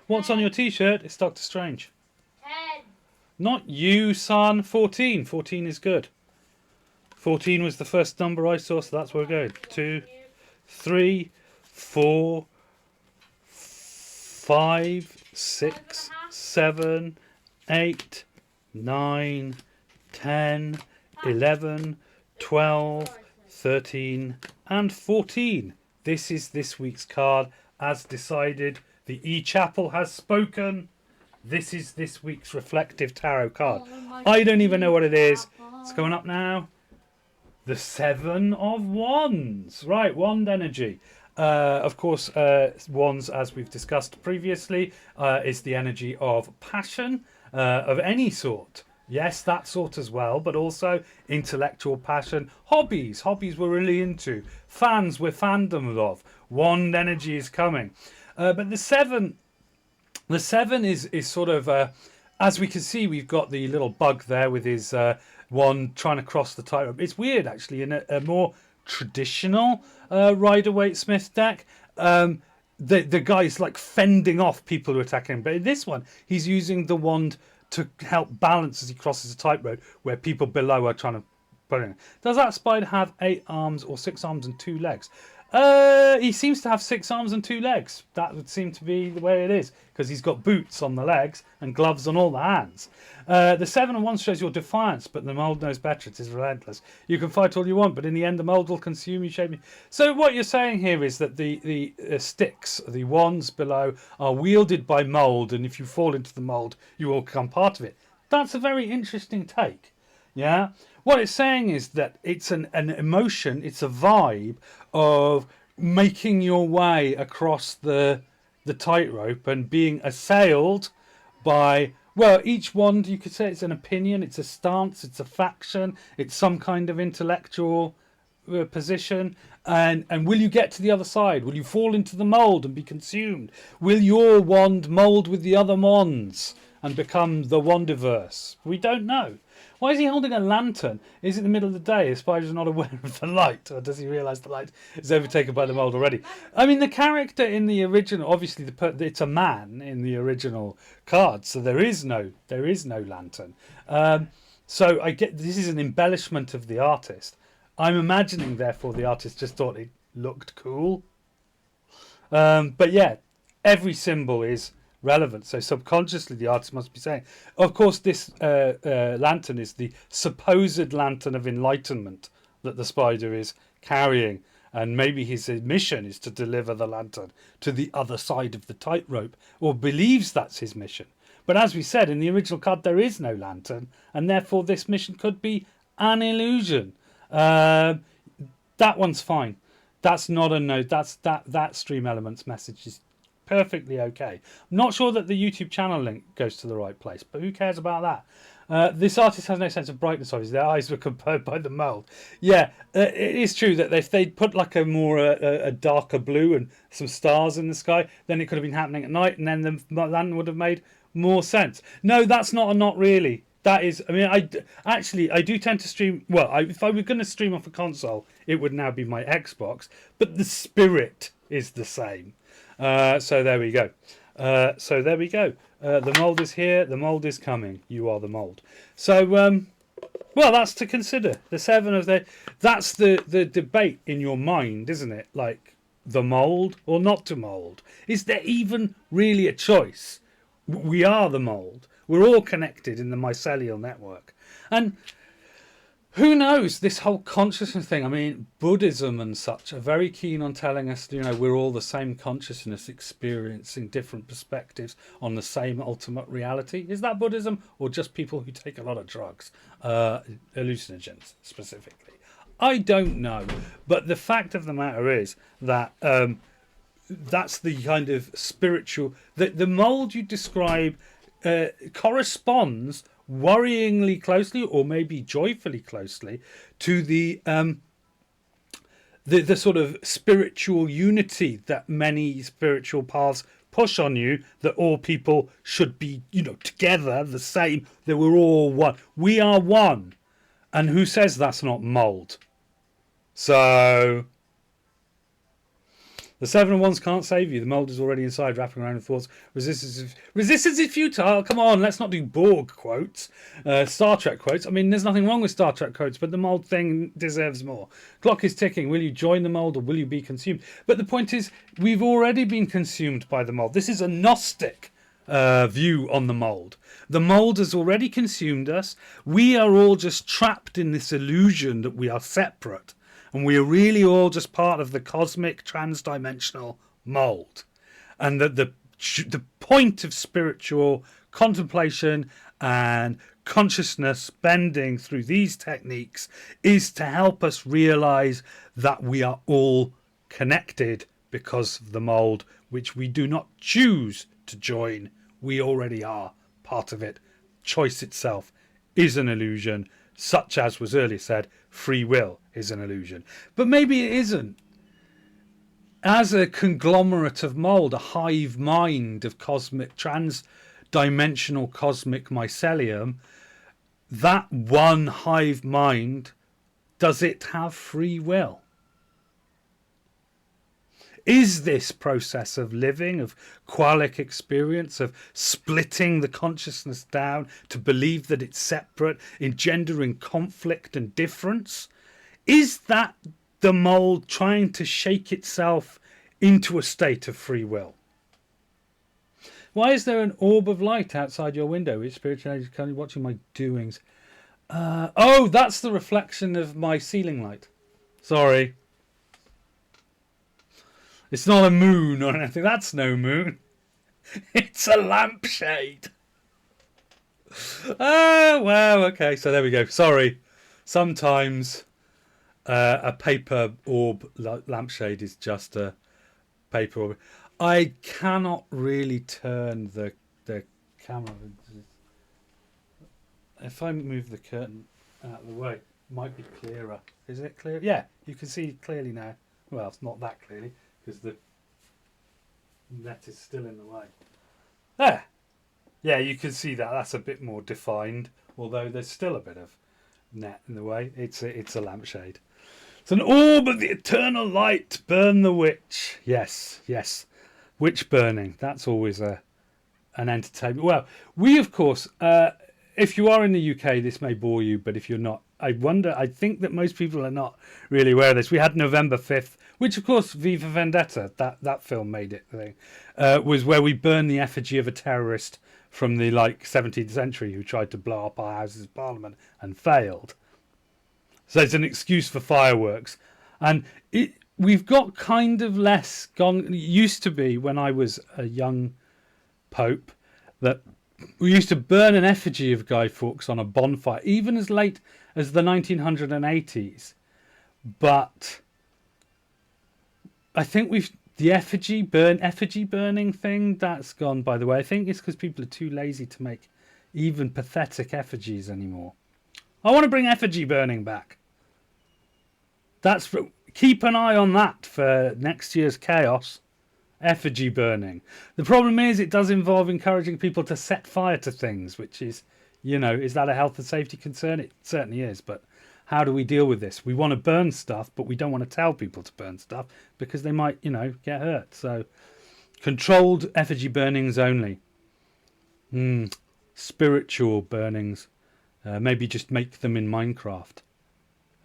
What's on your T-shirt? It's Doctor Strange. 10. Not you, son. 14. 14 is good. 14 was the first number I saw, so that's where we're going. 2, 3, 4, 5, 6, 7, 8, 9, 10, 11, 12, 13, and 14. This is this week's card, as decided. The E-Chapel has spoken. This is this week's reflective tarot card. I don't even know what it is. It's going up now. The 7 of Wands. Right, wand energy. Of course, wands, as we've discussed previously, is the energy of passion of any sort. Yes, that sort as well, but also intellectual passion. Hobbies we're really into. Fans we're fandom of. Wand energy is coming. But the 7 is sort of, as we can see, we've got the little bug there with his wand trying to cross the tightrope. It's weird, actually, in a more traditional Rider-Waite-Smith deck. The guy's like fending off people who attack him. But in this one, he's using the wand to help balance as he crosses a tightrope where people below are trying to put in. Does that spider have 8 arms or 6 arms and 2 legs? He seems to have 6 arms and 2 legs. That would seem to be the way it is, because he's got boots on the legs and gloves on all the hands. The 7 of Wands shows your defiance, but the mould knows better. It is relentless. You can fight all you want, but in the end, the mould will consume you, shape you. So what you're saying here is that the sticks, the wands below, are wielded by mould, and if you fall into the mould, you will become part of it. That's a very interesting take. Yeah. What it's saying is that it's an emotion, it's a vibe of making your way across the tightrope and being assailed by, well, each wand, you could say it's an opinion, it's a stance, it's a faction, it's some kind of intellectual position. And will you get to the other side? Will you fall into the mould and be consumed? Will your wand mould with the other wands and become the wandiverse? We don't know. Why is he holding a lantern? Is it the middle of the day? His spider's not aware of the light, or does he realise the light is overtaken by the mould already? I mean, the character in the original, obviously, it's a man in the original card, so there is no lantern. So I get this is an embellishment of the artist. I'm imagining, therefore, the artist just thought it looked cool. But yeah, every symbol is relevant, so subconsciously the artist must be saying, of course, this lantern is the supposed lantern of enlightenment that the spider is carrying, and maybe his mission is to deliver the lantern to the other side of the tightrope, or believes that's his mission. But as we said, in the original card there is no lantern, and therefore this mission could be an illusion. That one's fine. That's not a no. That Stream Elements message is perfectly okay. I'm not sure that the YouTube channel link goes to the right place, but who cares about that? This artist has no sense of brightness, obviously. Their eyes were composed by the mould. Yeah, it is true that if they'd put like a more a darker blue and some stars in the sky, then it could have been happening at night, and then the land would have made more sense. No, that's not a not really. That is, I mean, I do tend to stream. Well, if I were going to stream off a console, it would now be my Xbox, but the spirit is the same. So there we go. The mould is here. The mould is coming. You are the mould. So, well, that's to consider. The 7 of that's the debate in your mind, isn't it? Like, the mould or not to mould. Is there even really a choice? We are the mould. We're all connected in the mycelial network. And who knows, this whole consciousness thing. I mean, Buddhism and such are very keen on telling us, we're all the same consciousness experiencing different perspectives on the same ultimate reality. Is that Buddhism, or just people who take a lot of drugs, hallucinogens specifically? I don't know, but the fact of the matter is that that's the kind of spiritual, the mold you describe corresponds worryingly closely, or maybe joyfully closely, to the sort of spiritual unity that many spiritual paths push on you, that all people should be, together, the same, that we're all one. We are one. And who says that's not mold? So the seven of wands can't save you. The mold is already inside, wrapping around with thoughts. Resistance is futile. Come on, let's not do Borg quotes, Star Trek quotes. I mean, there's nothing wrong with Star Trek quotes, but the mold thing deserves more. Clock is ticking. Will you join the mold, or will you be consumed? But the point is, we've already been consumed by the mold. This is a Gnostic view on the mold. The mold has already consumed us. We are all just trapped in this illusion that we are separate. And we are really all just part of the cosmic trans-dimensional mold. And that the point of spiritual contemplation and consciousness bending through these techniques is to help us realize that we are all connected because of the mold, which we do not choose to join. We already are part of it. Choice itself is an illusion, such as was earlier said, free will is an illusion. But maybe it isn't. As a conglomerate of mold, a hive mind of cosmic, trans-dimensional cosmic mycelium, that one hive mind, does it have free will? Is this process of living, of qualic experience, of splitting the consciousness down to believe that it's separate, engendering conflict and difference? Is that the mold trying to shake itself into a state of free will? Why is there an orb of light outside your window? Which spiritual is currently watching my doings? Oh, that's the reflection of my ceiling light. Sorry. It's not a moon or anything. That's no moon. It's a lampshade. Oh, wow. Okay, so there we go. Sorry. Sometimes a paper orb lampshade is just a paper orb. I cannot really turn the camera. If I move the curtain out of the way, it might be clearer. Is it clear? Yeah, you can see clearly now. Well, it's not that clearly, because the net is still in the way. There. Yeah, you can see that. That's a bit more defined, although there's still a bit of net in the way. It's a lampshade. It's an orb of the eternal light. Burn the witch. Yes, yes. Witch burning. That's always an entertainment. Well, we, of course, if you are in the UK, this may bore you, but if you're not, I think that most people are not really aware of this. We had November 5th, which, of course, Viva Vendetta, that film made it thing, was where we burned the effigy of a terrorist from the 17th century who tried to blow up our Houses of Parliament and failed. So it's an excuse for fireworks. And we've got kind of less gone. It used to be, when I was a young pope, that we used to burn an effigy of Guy Fawkes on a bonfire, even as late as the 1980s. But I think the effigy burning thing, that's gone by the way. I think it's because people are too lazy to make even pathetic effigies anymore. I want to bring effigy burning back. Keep an eye on that for next year's chaos. Effigy burning. The problem is it does involve encouraging people to set fire to things, which is, is that a health and safety concern? It certainly is, but how do we deal with this? We want to burn stuff, but we don't want to tell people to burn stuff because they might, get hurt. So controlled effigy burnings only. Spiritual burnings. Maybe just make them in Minecraft.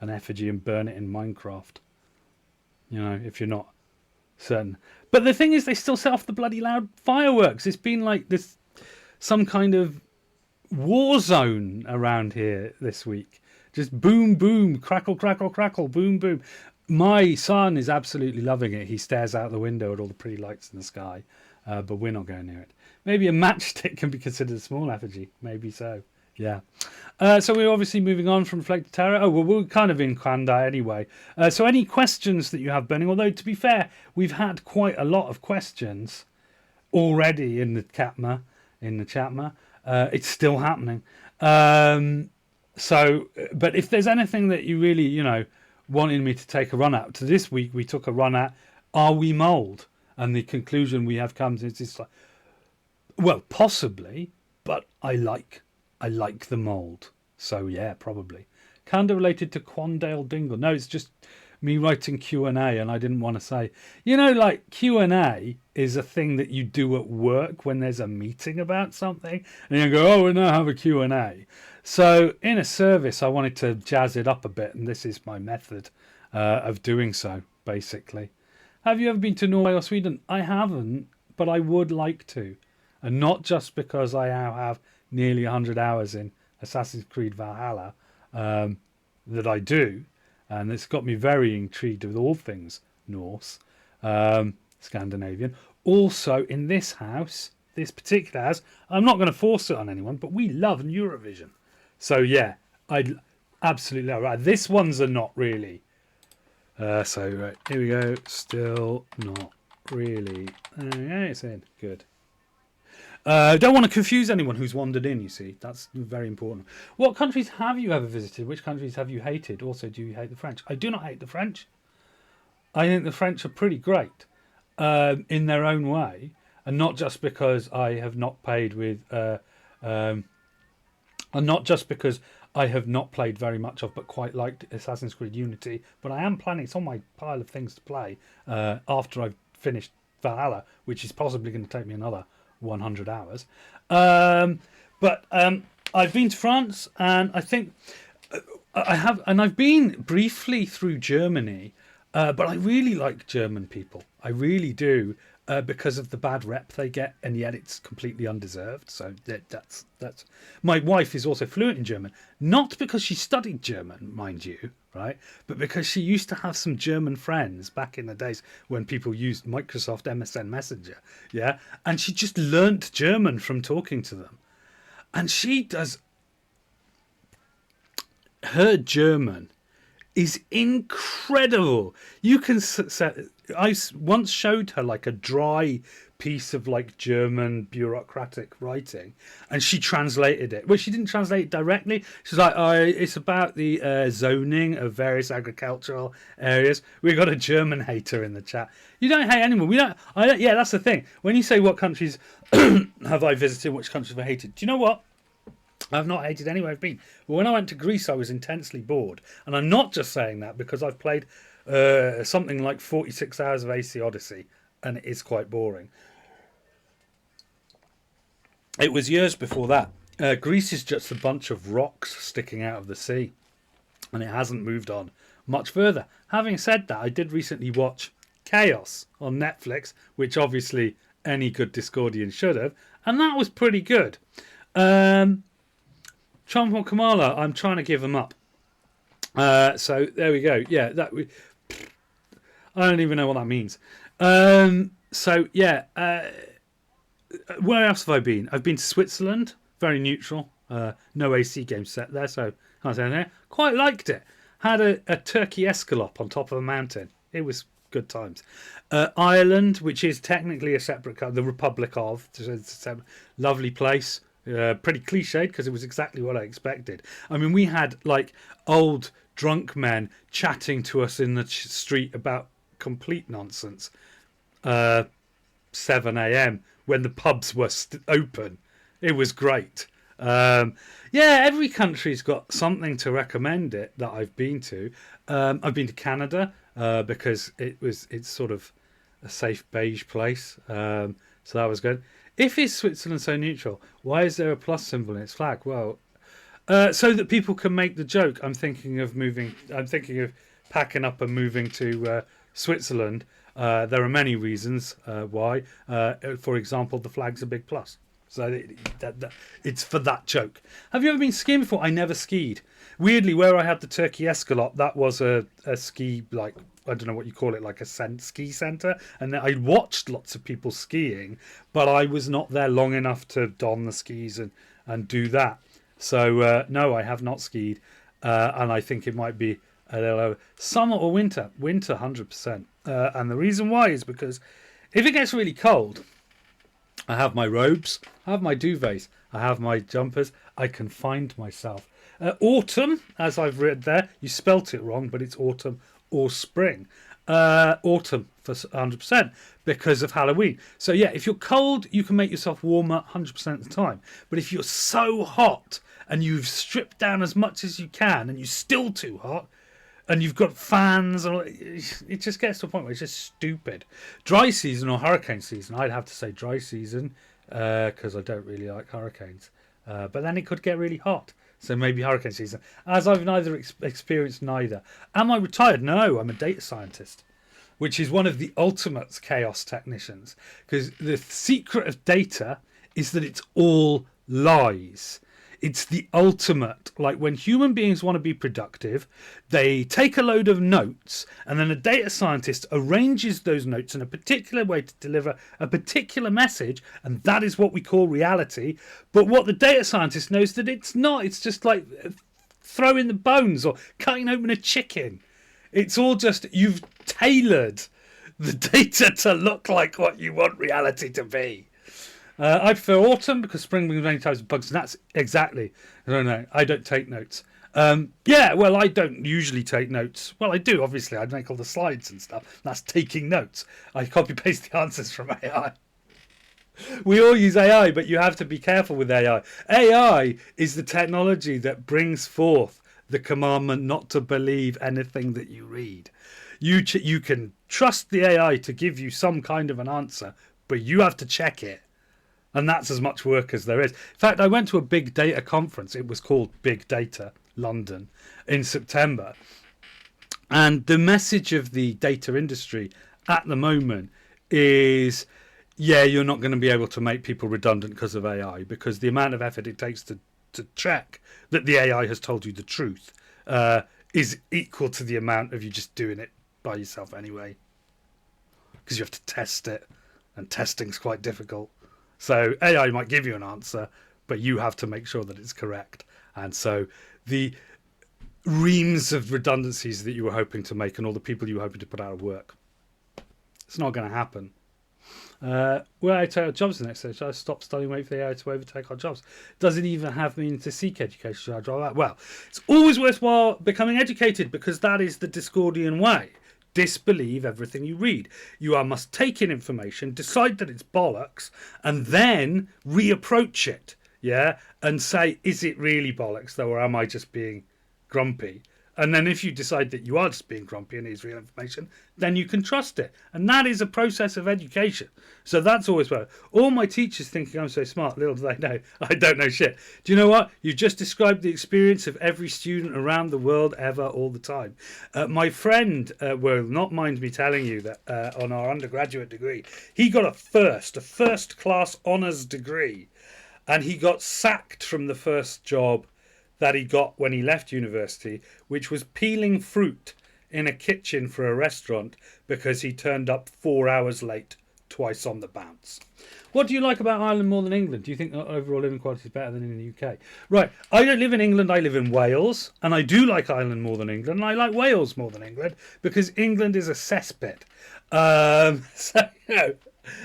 An effigy and burn it in Minecraft. If you're not certain. But the thing is, they still set off the bloody loud fireworks. It's been like some kind of war zone around here this week. Just boom, boom, crackle, crackle, crackle, boom, boom. My son is absolutely loving it. He stares out the window at all the pretty lights in the sky, but we're not going near it. Maybe a matchstick can be considered a small effigy. Maybe so. Yeah. So we're obviously moving on from Flake to Terror. Oh, well, we're kind of in Kwanda anyway. So any questions that you have burning, although to be fair, we've had quite a lot of questions already in the chatma. It's still happening. So, but if there's anything that you really, wanted me to take a run at, to this week we took a run at, are we mould? And the conclusion we have come to is it's like, well, possibly, but I like the mould. So yeah, probably. Kinda related to Quandale Dingle. No, it's just me writing Q&A, and I didn't want to say, like Q&A is a thing that you do at work when there's a meeting about something, and you go, oh, we now have a Q&A. So in a service, I wanted to jazz it up a bit, and this is my method of doing so, basically. Have you ever been to Norway or Sweden? I haven't, but I would like to. And not just because I now have nearly 100 hours in Assassin's Creed Valhalla that I do, and it's got me very intrigued with all things Norse, Scandinavian. Also, in this house, this particular house, I'm not going to force it on anyone, but we love Eurovision. So yeah, I absolutely love it. This ones are not really. So right, here we go. Still not really. Yeah, it's in. Good. Don't want to confuse anyone who's wandered in, you see. That's very important. What countries have you ever visited? Which countries have you hated? Also, do you hate the French? I do not hate the French. I think the French are pretty great in their own way. And not just because I have not played with... and not just because I have not played very much of, but quite liked Assassin's Creed Unity. But I am planning, it's on my pile of things to play after I've finished Valhalla, which is possibly going to take me another 100 hours. But I've been to France, and I think I've been briefly through Germany, but I really like German people. I really do, because of the bad rep they get, and yet it's completely undeserved. So that's my wife is also fluent in German, not because she studied German, mind you, right, but because she used to have some German friends back in the days when people used Microsoft MSN Messenger, yeah, and she just learnt German from talking to them, and her German is incredible. You can I once showed her like a dry piece of like German bureaucratic writing, and she translated it. Well, she didn't translate it directly. She's like, oh, it's about the zoning of various agricultural areas. We got a German hater in the chat. You don't hate anyone. Yeah, that's the thing. When you say what countries have I visited, which countries have I hated, do you know what? I've not hated anywhere I've been. But when I went to Greece, I was intensely bored. And I'm not just saying that because I've played something like 46 hours of AC Odyssey, and it is quite boring. It was years before that. Greece is just a bunch of rocks sticking out of the sea, and it hasn't moved on much further. Having said that, I did recently watch Chaos on Netflix, which obviously any good Discordian should have, and that was pretty good. Trump or Kamala, I'm trying to give him up. So there we go. Yeah, I don't even know what that means. So yeah, where else have I been? I've been to Switzerland, very neutral. No AC game set there, so can't say anything. Quite liked it. Had a turkey escalope on top of a mountain. It was good times. Ireland, which is technically a separate country, the Republic of, it's a lovely place. Pretty cliched because it was exactly what I expected. I mean, we had like old drunk men chatting to us in the street about complete nonsense. 7 a.m. when the pubs were open. It was great. Yeah, every country's got something to recommend it that I've been to. I've been to Canada because it's sort of a safe beige place. So that was good. If is Switzerland so neutral, why is there a plus symbol in its flag? Well, so that people can make the joke. I'm thinking of packing up and moving to Switzerland. There are many reasons why. For example, the flag's a big plus. So it's for that joke. Have you ever been skiing before? I never skied. Weirdly, where I had the Turkey Escalop, that was a ski, like, I don't know what you call it, like a ski centre. And I watched lots of people skiing, but I was not there long enough to don the skis and do that. So, no, I have not skied. And I think it might be a little summer or winter. Winter, 100%. And the reason why is because if it gets really cold, I have my robes, I have my duvets, I have my jumpers, I can find myself. Autumn, as I've read there, you spelt it wrong, but it's autumn or spring. Autumn for 100% because of Halloween. So yeah, if you're cold, you can make yourself warmer 100% of the time. But if you're so hot and you've stripped down as much as you can and you're still too hot, and you've got fans, it just gets to a point where it's just stupid. Dry season or hurricane season, I'd have to say dry season because I don't really like hurricanes. But then it could get really hot. So maybe hurricane season. As I've neither experienced neither. Am I retired? No, I'm a data scientist, which is one of the ultimate chaos technicians. Because the secret of data is that it's all lies. It's the ultimate, like when human beings want to be productive, they take a load of notes and then a data scientist arranges those notes in a particular way to deliver a particular message, and that is what we call reality. But what the data scientist knows that it's not. It's just like throwing the bones or cutting open a chicken. It's all just, you've tailored the data to look like what you want reality to be. I prefer autumn because spring brings many types of bugs, and that's exactly. I don't take notes. Yeah, well, I don't usually take notes. Well, I do, obviously. I'd make all the slides and stuff. That's taking notes. I copy paste the answers from AI. We all use AI, but you have to be careful with AI. AI is the technology that brings forth the commandment not to believe anything that you read. You can trust the AI to give you some kind of an answer, but you have to check it. And that's as much work as there is. In fact, I went to a big data conference. It was called Big Data London in September. And the message of the data industry at the moment is, yeah, you're not going to be able to make people redundant because of AI, because the amount of effort it takes to check that the AI has told you the truth is equal to the amount of you just doing it by yourself anyway. Because you have to test it, and testing's quite difficult. So AI might give you an answer, but you have to make sure that it's correct. And so the reams of redundancies that you were hoping to make and all the people you were hoping to put out of work, it's not going to happen. Will I take our jobs the next day? Should I stop studying, wait for the AI to overtake our jobs? Does it even have means to seek education? Should I draw that? Well, it's always worthwhile becoming educated because that is the Discordian way. Disbelieve everything you read. You must take in information, decide that it's bollocks, and then reapproach it. Yeah, and say, is it really bollocks though, or am I just being grumpy? And then if you decide that you are just being grumpy and it's real information, then you can trust it. And that is a process of education. So that's always well. All my teachers thinking I'm so smart, little do they know, I don't know shit. Do you know what? You just described the experience of every student around the world ever, all the time. My friend will not mind me telling you that on our undergraduate degree, he got a first class honours degree. And he got sacked from the first job that he got when he left university, which was peeling fruit in a kitchen for a restaurant because he turned up 4 hours late twice on the bounce. What do you like about Ireland more than England? Do you think that overall living quality is better than in the UK? Right, I don't live in England, I live in Wales, and I do like Ireland more than England, and I like Wales more than England because England is a cesspit. So, you know,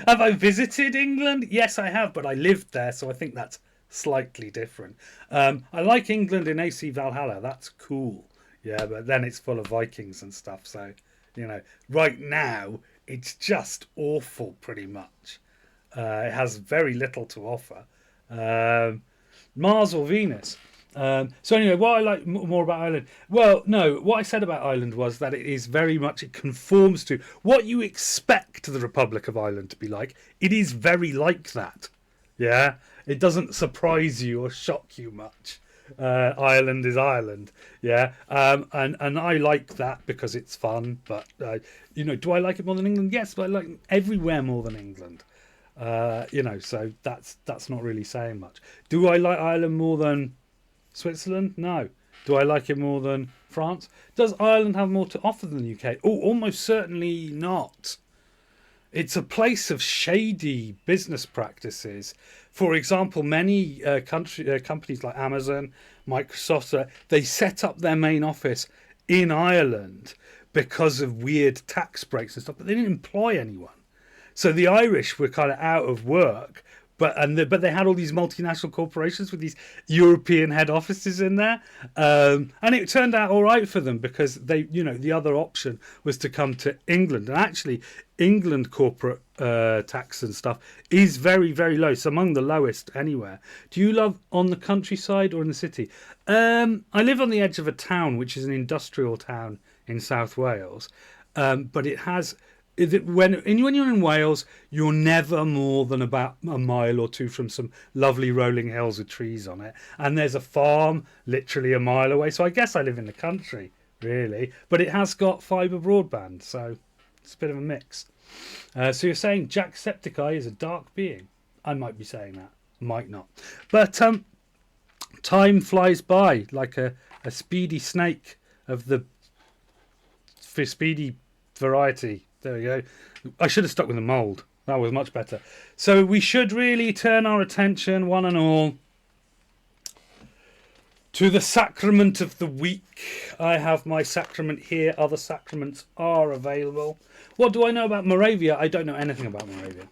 have I visited England? Yes, I have, but I lived there, so I think that's slightly different. I like England in AC Valhalla. That's cool. Yeah, but then it's full of Vikings and stuff. So, you know, right now it's just awful pretty much. It has very little to offer. Mars or Venus. So anyway, what I like more about Ireland, well, no, what I said about Ireland was that it is very much, it conforms to what you expect the Republic of Ireland to be like. It is very like that. Yeah, it doesn't surprise you or shock you much. Ireland is Ireland. Yeah, and I like that because it's fun. But you know, do I like it more than England? Yes, but I like everywhere more than England. So that's not really saying much. Do I like Ireland more than Switzerland? No. Do I like it more than France? Does Ireland have more to offer than the UK? Oh, almost certainly not. It's a place of shady business practices. For example, many companies like Amazon, Microsoft, they set up their main office in Ireland because of weird tax breaks and stuff, but they didn't employ anyone. So the Irish were kind of out of work, but they had all these multinational corporations with these European head offices in there, and it turned out all right for them because the other option was to come to England, and actually England corporate tax and stuff is very, very low. It's among the lowest anywhere. Do you live on the countryside or in the city? I live on the edge of a town, which is an industrial town in South Wales, but it has. When you're in Wales, you're never more than about a mile or two from some lovely rolling hills with trees on it. And there's a farm literally a mile away. So I guess I live in the country, really. But it has got fibre broadband, so it's a bit of a mix. So you're saying Jacksepticeye is a dark being? I might be saying that. Might not. But time flies by like a speedy snake of the speedy variety. There we go. I should have stuck with the mould. That was much better. So we should really turn our attention, one and all, to the sacrament of the week. I have my sacrament here. Other sacraments are available. What do I know about Moravia? I don't know anything about Moravia.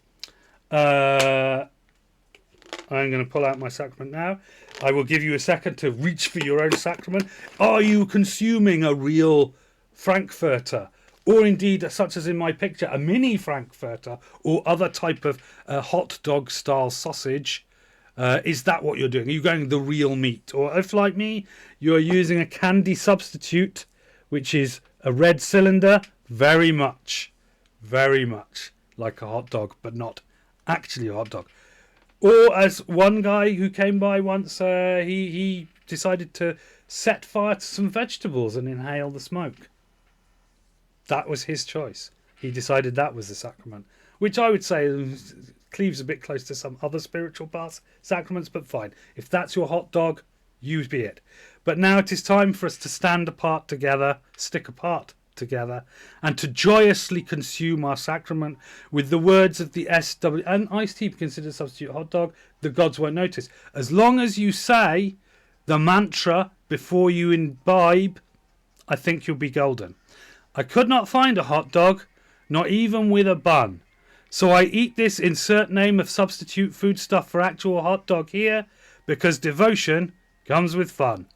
I'm going to pull out my sacrament now. I will give you a second to reach for your own sacrament. Are you consuming a real Frankfurter? Or indeed, such as in my picture, a mini Frankfurter or other type of hot dog style sausage? Is that what you're doing? Are you going the real meat? Or if, like me, you're using a candy substitute, which is a red cylinder, very much like a hot dog, but not actually a hot dog. Or as one guy who came by once, he decided to set fire to some vegetables and inhale the smoke. That was his choice. He decided that was the sacrament, which I would say cleaves a bit close to some other spiritual paths, sacraments, but fine. If that's your hot dog, you be it. But now it is time for us to stand apart together, stick apart together, and to joyously consume our sacrament with the words of the SW. And iced tea considered a substitute hot dog. The gods won't notice. As long as you say the mantra before you imbibe, I think you'll be golden. I could not find a hot dog, not even with a bun. So I eat this insert name of substitute foodstuff for actual hot dog here, because devotion comes with fun.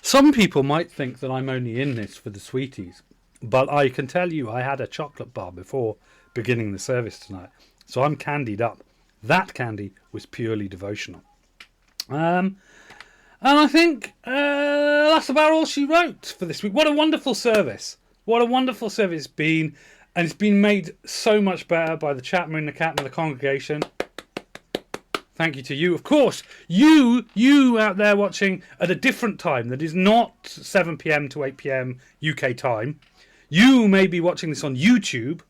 Some people might think that I'm only in this for the sweeties, but I can tell you I had a chocolate bar before beginning the service tonight, so I'm candied up. That candy was purely devotional. And I think that's about all she wrote for this week. What a wonderful service. What a wonderful service it's been, and it's been made so much better by the Chapman, the cat and the congregation. Thank you to you. Of course, you out there watching at a different time that is not 7 p.m. to 8 p.m. UK time. You may be watching this on YouTube,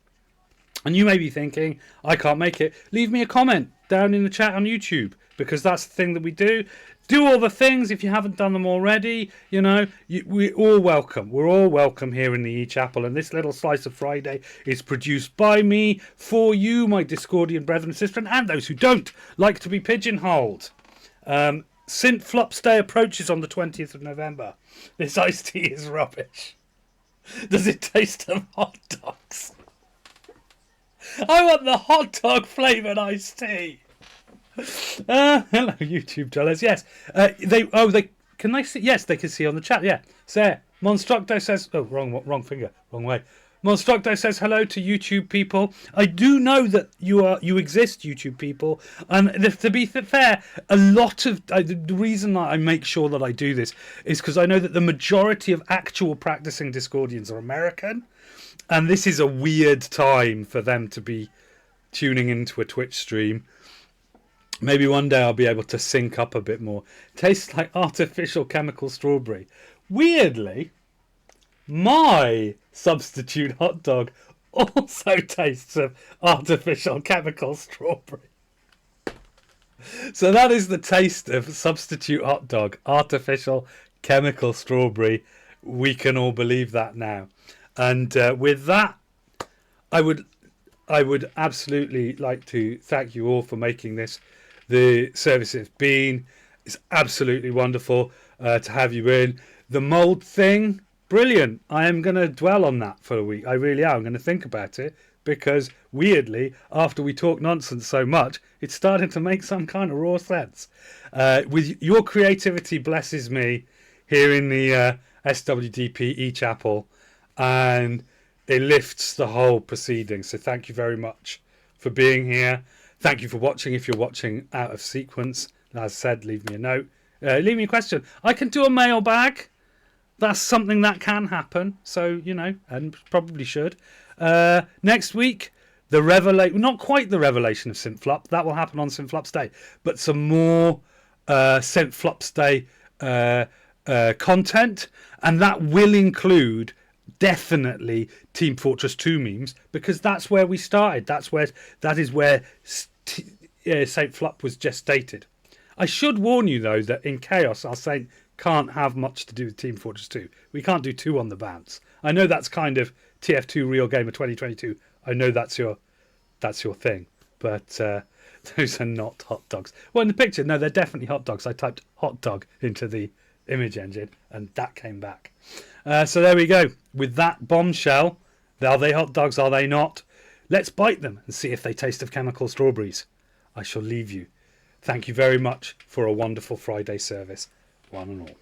and you may be thinking, I can't make it. Leave me a comment down in the chat on YouTube, because that's the thing that we do. Do all the things if you haven't done them already. We're all welcome. We're all welcome here in the E-Chapel. And this little slice of Friday is produced by me for you, my Discordian brethren and sisters, and those who don't like to be pigeonholed. Since Flup's Day approaches on the 20th of November, this iced tea is rubbish. Does it taste of hot dogs? I want the hot dog flavoured iced tea. Hello, YouTube dollars. Yes, can they see? Yes, they can see on the chat. Yeah, Sarah Monstructo says, oh, wrong finger, wrong way. Monstructo says hello to YouTube people. I do know that you exist, YouTube people. And to be fair, a lot of the reason that I make sure that I do this is because I know that the majority of actual practicing Discordians are American, and this is a weird time for them to be tuning into a Twitch stream. Maybe one day I'll be able to sync up a bit more. Tastes like artificial chemical strawberry. Weirdly, my substitute hot dog also tastes of artificial chemical strawberry. So that is the taste of substitute hot dog, artificial chemical strawberry. We can all believe that now. And with that, I would absolutely like to thank you all for making this the service it's been. It's absolutely wonderful to have you in. The mould thing, brilliant. I am going to dwell on that for a week. I really am. I'm going to think about it because, weirdly, after we talk nonsense so much, it's starting to make some kind of raw sense. With your creativity blesses me here in the SWDP eChapel, and it lifts the whole proceeding. So thank you very much for being here. Thank you for watching. If you're watching out of sequence, as I said, leave me a note. Leave me a question. I can do a mailbag. That's something that can happen. So, and probably should. Next week, not quite the revelation of Synth Flup. That will happen on Synth Flup's Day. But some more Synth Flup's Day content. And that will include definitely Team Fortress 2 memes, because that's where we started. That is where Saint Flup was gestated. I should warn you though that in Chaos our Saint can't have much to do with Team Fortress 2. We can't do 2 on the bounce. I know that's kind of TF2 Real Gamer 2022. I know that's your thing, but those are not hot dogs. Well, in the picture, no, they're definitely hot dogs. I typed hot dog into the image engine and that came back. So there we go. With that bombshell, are they hot dogs? Are they not? Let's bite them and see if they taste of chemical strawberries. I shall leave you. Thank you very much for a wonderful Friday service, one and all.